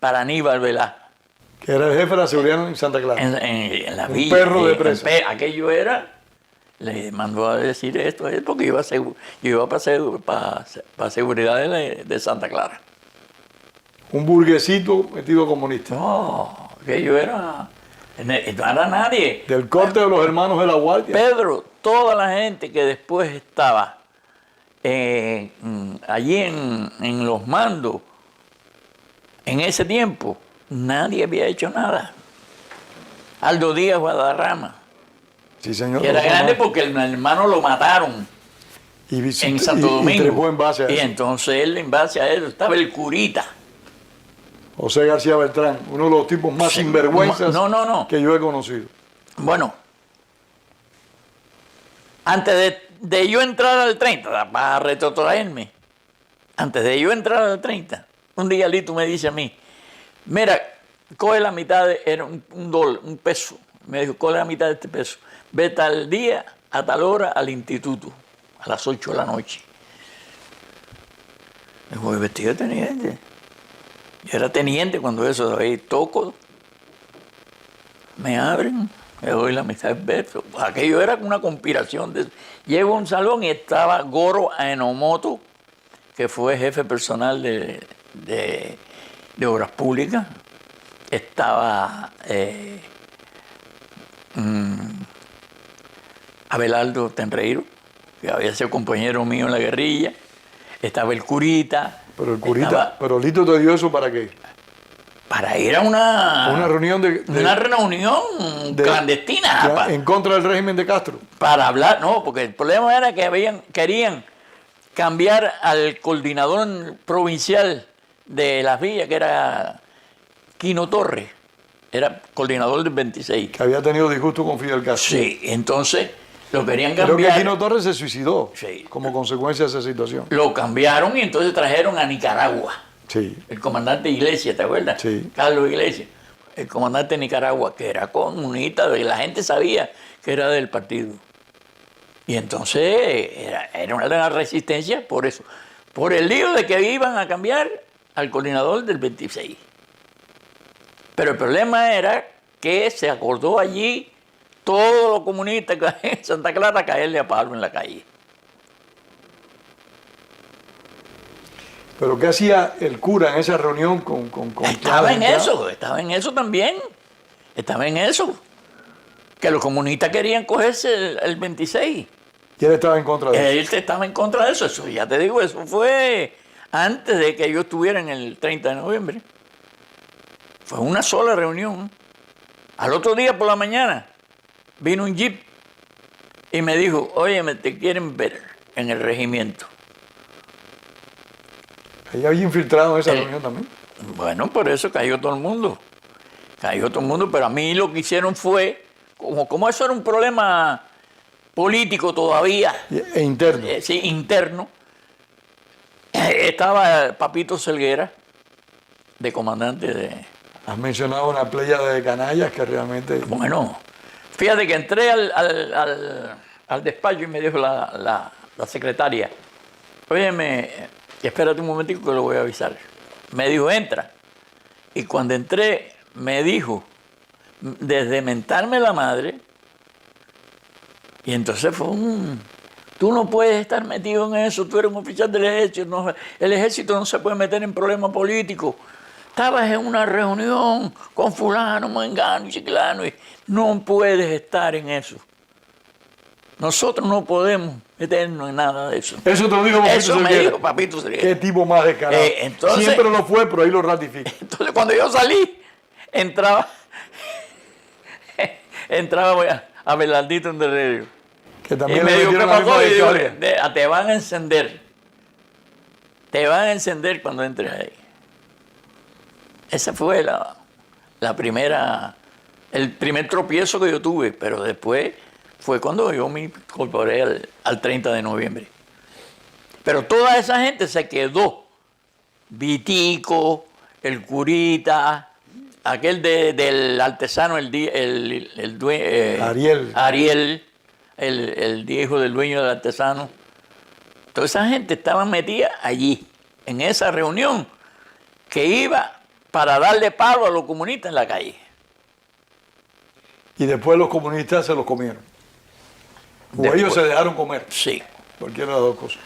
para Aníbal Velá. Que era el jefe de la seguridad en Santa Clara. En la villa. Un perro de presa. Aquello era, le mandó a decir esto a él porque yo iba para seguridad de Santa Clara. Un burguesito metido comunista. No, aquello era... No era nadie. Del corte de los hermanos de la Guardia. Pedro, toda la gente que después estaba allí en los mandos, en ese tiempo, nadie había hecho nada. Aldo Díaz Guadarrama, sí, señor, que era grande porque el hermano lo mataron en Santo Domingo. En base a eso. Y entonces él, en base a eso, estaba el curita. José García Beltrán, uno de los tipos más sinvergüenzas que yo he conocido. Bueno, antes de yo entrar al 30, para retrotraerme, antes de yo entrar al 30, un día Lito me dice a mí, mira, coge la mitad, era un dólar, un peso. Me dijo, coge la mitad de este peso. Ve tal día, a tal hora, al instituto, a las 8 de la noche. Me voy vestido de teniente. Yo era teniente cuando eso, ahí toco, me abren, me doy la mitad del peso. Aquello era una conspiración. Llego a un salón y estaba Goro Enomoto, que fue jefe personal de Obras Públicas. Estaba Abelardo Tenreiro, que había sido compañero mío en la guerrilla. Estaba el curita. Pero el curita, pero Lito te dio eso ¿para qué? Para ir a una reunión una reunión clandestina. En contra del régimen de Castro. Para hablar, no, porque el problema era que querían cambiar al coordinador provincial de las villas, que era Quino Torres, era coordinador del 26. Que había tenido disgusto con Fidel Castro. Sí, entonces lo querían cambiar. Creo que Quino Torres se suicidó sí, como consecuencia de esa situación. Lo cambiaron y entonces trajeron a Nicaragua. Sí. El comandante Iglesias, ¿te acuerdas? Sí. Carlos Iglesias, el comandante de Nicaragua, que era comunista, la gente sabía que era del partido. Y entonces era una resistencia por eso. Por el lío de que iban a cambiar al coordinador del 26. Pero el problema era que se acordó allí todos los comunistas en Santa Clara caerle a palo en la calle. ¿Pero qué hacía el cura en esa reunión con estaba en eso también. Estaba en eso. Que los comunistas querían cogerse el 26. ¿Y él estaba en contra de eso? Él estaba en contra de eso. Eso, ya te digo, eso fue antes de que yo estuviera en el 30 de noviembre. Fue una sola reunión. Al otro día por la mañana vino un jeep y me dijo, oye, te quieren ver en el regimiento. ¿Ahí había infiltrado en esa reunión también? Bueno, por eso cayó todo el mundo. Cayó todo el mundo, pero a mí lo que hicieron fue, como eso era un problema político todavía. E interno. Sí, interno. Estaba Papito Selguera, de comandante de... Has mencionado una playa de canallas que realmente... Bueno, fíjate que entré al despacho y me dijo la secretaria, óyeme, espérate un momentico que lo voy a avisar. Me dijo, entra. Y cuando entré, me dijo, desde mentarme la madre, y entonces fue tú no puedes estar metido en eso, tú eres un oficial del ejército, el ejército no se puede meter en problemas políticos. Estabas en una reunión con fulano, mengano y ciclano y no puedes estar en eso. Nosotros no podemos meternos en nada de eso. Eso te lo dijo Papito Eso Selguera. me dijo Papito Selguera. Qué tipo más descarado. Siempre lo fue, pero ahí lo ratifica. Entonces cuando yo salí, entraba a Belardito en Terrerio. Que también y me le dijo, ¿qué metieron la pasó? misma Y digo, historia. te van a encender. Te van a encender cuando entres ahí. Esa fue la primera, el primer tropiezo que yo tuve, pero después fue cuando yo me incorporé al 30 de noviembre. Pero toda esa gente se quedó. Vitico, el curita, aquel del artesano, Ariel. Ariel, el hijo del dueño del artesano. Toda esa gente estaba metida allí, en esa reunión, que iba para darle palo a los comunistas en la calle. Y después los comunistas se los comieron. O Después. ellos se dejaron comer. Sí. Cualquiera de las dos cosas.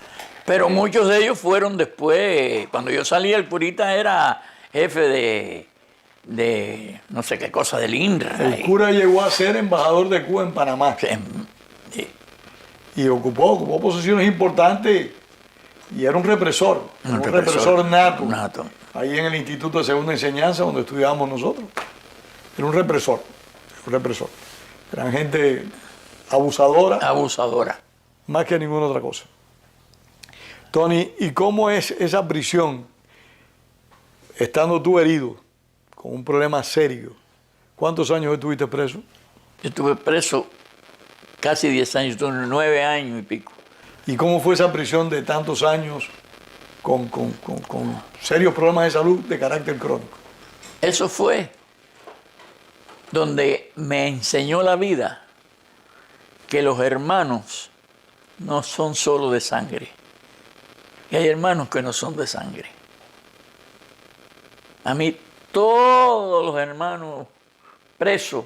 Pero muchos de ellos fueron después, cuando yo salí, el curita era jefe de no sé qué cosa, del INRA. El cura llegó a ser embajador de Cuba en Panamá. Sí. Y ocupó posiciones importantes y era un represor. Un represor nato. Ahí en el Instituto de Segunda Enseñanza, donde estudiábamos nosotros. Era un represor. Eran gente abusadora. Abusadora. Más que ninguna otra cosa. Tony, ¿y cómo es esa prisión, estando tú herido, con un problema serio? ¿Cuántos años estuviste preso? Yo estuve preso casi 10 años, estuve 9 años y pico. ¿Y cómo fue esa prisión de tantos años con serios problemas de salud de carácter crónico? Eso fue donde me enseñó la vida que los hermanos no son solo de sangre. Y hay hermanos que no son de sangre. A mí todos los hermanos presos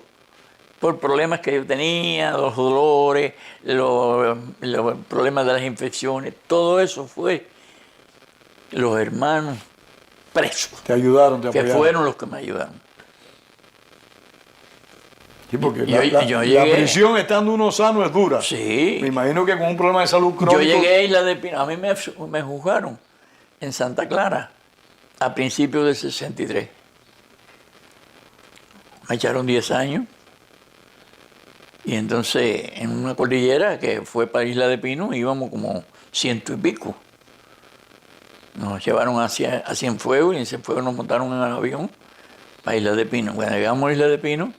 por problemas que yo tenía, los dolores, los problemas de las infecciones, todo eso fue los hermanos presos. Te ayudaron, te apoyaron. Que fueron los que me ayudaron. Sí, porque Yo la llegué, prisión estando uno sano es dura. Sí. Me imagino que con un problema de salud crónico. Yo llegué a Isla de Pino, a mí me juzgaron en Santa Clara a principios del 63. Me echaron 10 años y entonces en una cordillera que fue para Isla de Pino íbamos como 100 y pico. Nos llevaron hacia Cienfuegos y en Cienfuegos nos montaron en el avión para Isla de Pino. Cuando llegamos a Isla de Pino,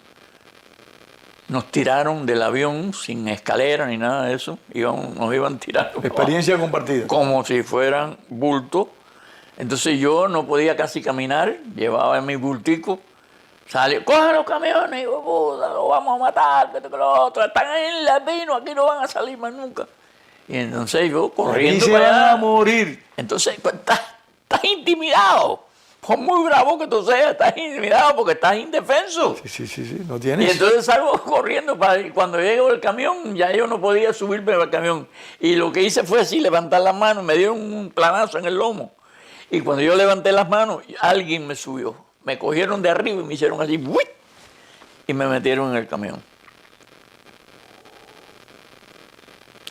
nos tiraron del avión sin escalera ni nada de eso. Nos iban tirando. Experiencia compartida. Como si fueran bultos. Entonces yo no podía casi caminar, llevaba mi bultico. Sale, coge los camiones, hijo de puta, lo vamos a matar, que lo otro. Están en Isla de Pino, aquí no van a salir más nunca. Y entonces yo corriendo aquí se para van allá. a morir. Entonces pues, estás intimidado. Por muy bravo que tú seas, estás intimidado porque estás indefenso. Sí, no tienes. Y entonces salgo corriendo y cuando llego al camión, ya yo no podía subirme al camión. Y lo que hice fue así, levantar las manos, me dieron un planazo en el lomo. Y cuando yo levanté las manos, alguien me subió. Me cogieron de arriba y me hicieron así, ¡buit! Y me metieron en el camión.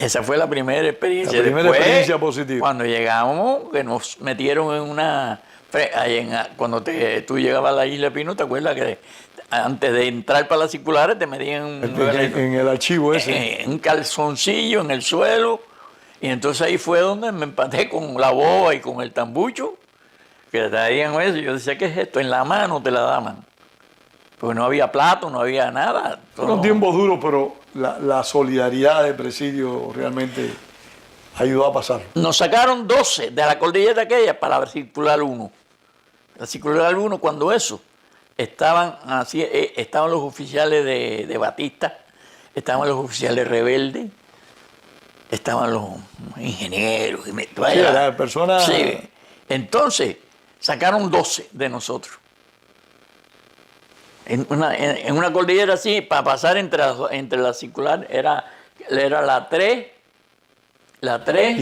Esa fue la primera experiencia. La primera experiencia positiva. Cuando llegamos, que nos metieron en una... Cuando tú llegabas a la Isla Pino, ¿te acuerdas que antes de entrar para las circulares te metían en el archivo ese? Un calzoncillo en el suelo? Y entonces ahí fue donde me empaté con la boa y con el tambucho, que traían eso. Yo decía, ¿qué es esto? En la mano te la daban. Porque no había plato, no había nada. Fueron tiempos duros, pero la solidaridad de presidio realmente ayudó a pasar. Nos sacaron 12 de la cordillera aquella para la circular 1. La circular 1, cuando eso, estaban los oficiales de Batista, estaban los oficiales rebeldes, estaban los ingenieros. Personas... Sí. Entonces, sacaron 12 de nosotros. En una cordillera así, para pasar entre la circular, era la 3 y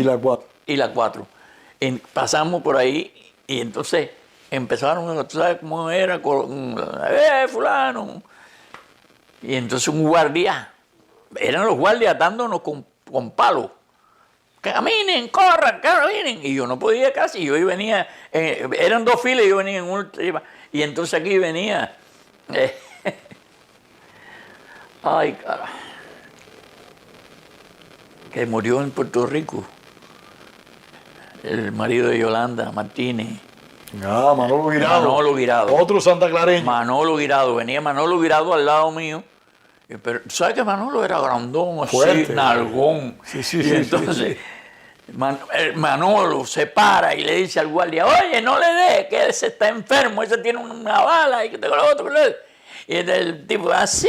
la 4. Y la 4. Pasamos por ahí y entonces empezaron, tú sabes cómo era, fulano. Y entonces un guardia, eran los guardias dándonos con palos. Caminen, corran, caminen. Y yo no podía casi, yo venía, eran 2 filas y yo venía en última. Y entonces aquí venía, ay, cara. que murió en Puerto Rico, el marido de Yolanda Martínez. Ah, Manolo Guirado. Manolo Guirado. Otro santaclareño. Manolo Guirado. Venía Manolo Guirado al lado mío. Pero ¿sabes que Manolo era grandón, fuerte, así, nalgón? Sí, y entonces Manolo se para y le dice al guardia, oye, no le dé, que ese está enfermo, ese tiene una bala y que tengo lo otro. Y el tipo, así,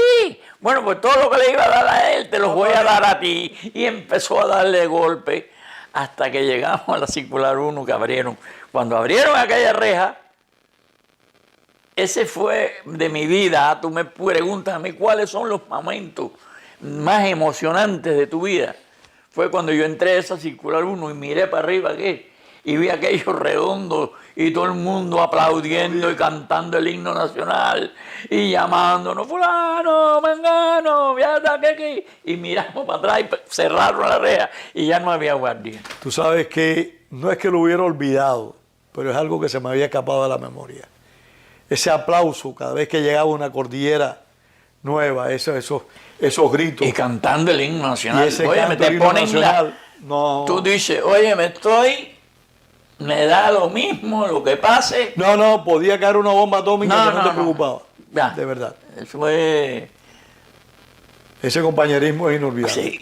bueno, pues todo lo que le iba a dar a él, te los voy a dar a ti. Y empezó a darle golpe hasta que llegamos a la circular 1 que abrieron. Cuando abrieron aquella reja, ese fue de mi vida. Tú me preguntas a mí cuáles son los momentos más emocionantes de tu vida. Fue cuando yo entré a esa circular 1 y miré para arriba aquí y vi aquello redondo y todo el mundo aplaudiendo y cantando el himno nacional y llamándonos, fulano, mangano, viada, que. Y miramos para atrás y cerraron la reja y ya no había guardia. Tú sabes que no es que lo hubiera olvidado, pero es algo que se me había escapado de la memoria. Ese aplauso cada vez que llegaba una cordillera nueva, esos gritos. Y cantando el himno nacional. Oye, te ponen nacional, no. Tú dices, oye, me da lo mismo lo que pase. No, podía caer una bomba atómica que no te preocupaba. Ya. De verdad. Eso es... Ese compañerismo es inolvidable. Sí.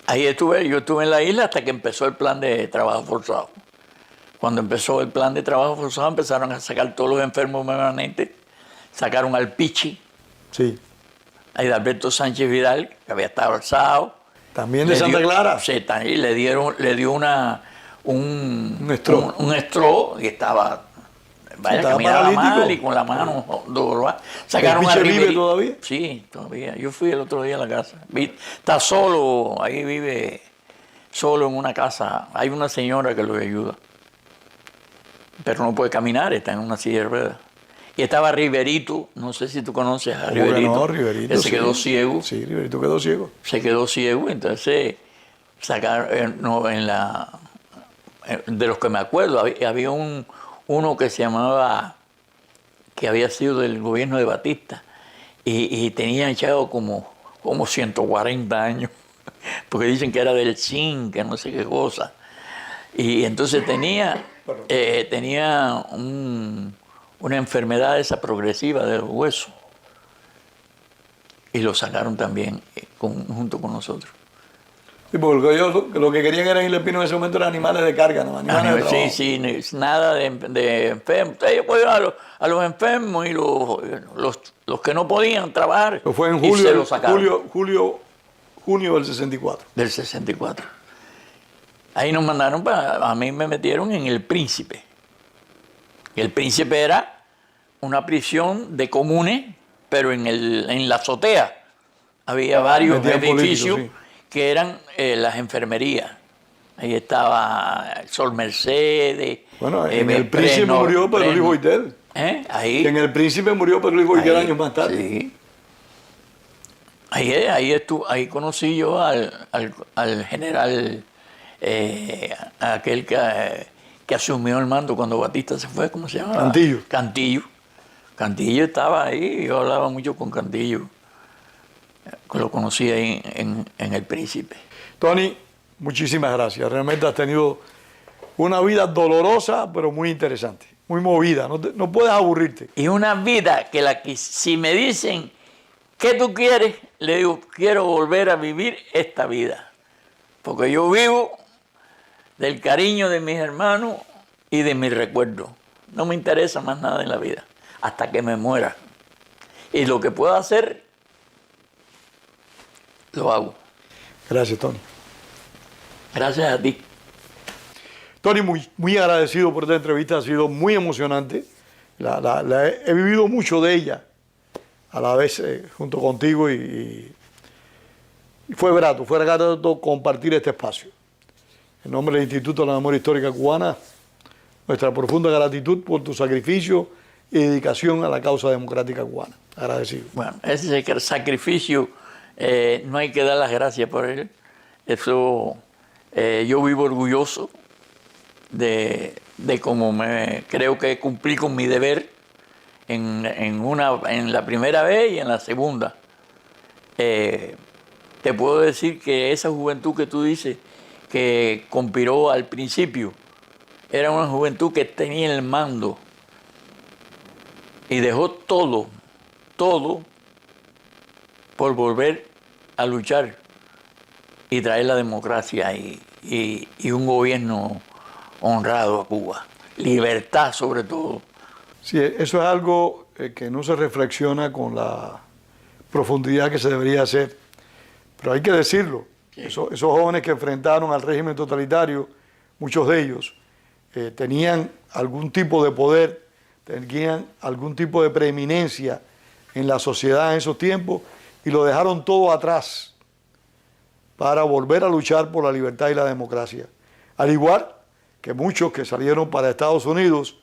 Ahí yo estuve en la isla hasta que empezó el plan de trabajo forzado. Cuando empezó el plan de trabajo forzado empezaron a sacar todos los enfermos permanentes. Sacaron al Pichi. Sí. A Hidalberto Sánchez Vidal, que había estado alzado. También de Santa Clara. Sí, y le dio un estro y estaba caminaba mal y con la mano doblada. Sacaron a vive todavía? Sí, todavía. Yo fui el otro día a la casa. Está solo, ahí vive solo en una casa. Hay una señora que lo ayuda. Pero no puede caminar, está en una silla de ruedas. Y estaba Riverito, no sé si tú conoces a Riverito. No, Riverito. Él se quedó ciego. Sí, Riverito quedó ciego. Se quedó ciego, entonces sacaron de los que me acuerdo, había uno que se llamaba, que había sido del gobierno de Batista, y tenía echado como 140 años, porque dicen que era del zinc, que no sé qué cosa. Y entonces tenía una enfermedad esa progresiva de los huesos. Y lo sacaron también junto con nosotros. Sí, porque lo que querían era irle pino en ese momento eran animales de carga, ¿no? Animales de sí, nada de enfermos. Ellos podían a los enfermos y los que no podían trabajar. Pero fue en junio del 64. Del 64. Ahí nos mandaron a mí me metieron en El Príncipe. El Príncipe era una prisión de comunes, pero en la azotea había varios edificios que eran las enfermerías. Ahí estaba Sol Mercedes. Bueno, en El Príncipe murió Pedro Luis Boitel. Ahí. En El Príncipe murió Pedro Luis Boitel años más tarde. Sí. Ahí conocí yo al general, aquel que asumió el mando cuando Batista se fue, ¿cómo se llama? Cantillo. Cantillo estaba ahí, yo hablaba mucho con Cantillo. Lo conocí ahí en El Príncipe. Tony, muchísimas gracias. Realmente has tenido una vida dolorosa, pero muy interesante, muy movida. No puedes aburrirte. Y una vida que si me dicen, ¿qué tú quieres? Le digo, quiero volver a vivir esta vida. Porque yo vivo del cariño de mis hermanos y de mis recuerdos. No me interesa más nada en la vida, hasta que me muera. Y lo que puedo hacer, lo hago. Gracias, Tony. Gracias a ti. Tony, muy agradecido por esta entrevista, ha sido muy emocionante. He vivido mucho de ella, a la vez junto contigo y fue grato compartir este espacio. En nombre del Instituto de la Memoria Histórica Cubana, nuestra profunda gratitud por tu sacrificio y dedicación a la causa democrática cubana. Agradecido. Bueno, ese sacrificio no hay que dar las gracias por él. Eso, yo vivo orgulloso de cómo creo que cumplí con mi deber en la primera vez y en la segunda. te puedo decir que esa juventud que tú dices que conspiró al principio, era una juventud que tenía el mando y dejó todo por volver a luchar y traer la democracia y un gobierno honrado a Cuba. Libertad sobre todo. Sí, eso es algo que no se reflexiona con la profundidad que se debería hacer. Pero hay que decirlo, sí. Esos jóvenes que enfrentaron al régimen totalitario, muchos de ellos tenían algún tipo de poder, tenían algún tipo de preeminencia en la sociedad en esos tiempos y lo dejaron todo atrás para volver a luchar por la libertad y la democracia. Al igual que muchos que salieron para Estados Unidos,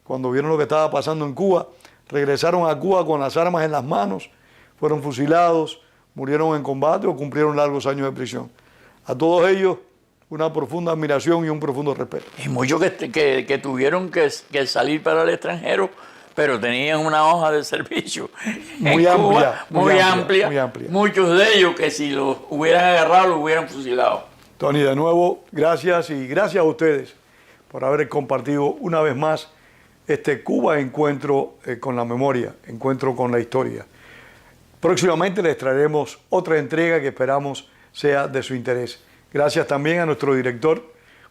cuando vieron lo que estaba pasando en Cuba, regresaron a Cuba con las armas en las manos, fueron fusilados, murieron en combate o cumplieron largos años de prisión. A todos ellos, una profunda admiración y un profundo respeto. Y muchos que tuvieron que salir para el extranjero, pero tenían una hoja de servicio muy amplia, muy amplia. Muchos de ellos que si los hubieran agarrado, los hubieran fusilado. Tony, de nuevo, gracias y gracias a ustedes por haber compartido una vez más este Cuba Encuentro con la Memoria, Encuentro con la Historia. Próximamente les traeremos otra entrega que esperamos sea de su interés. Gracias también a nuestro director,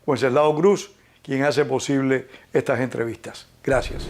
Wenceslao Cruz, quien hace posible estas entrevistas. Gracias.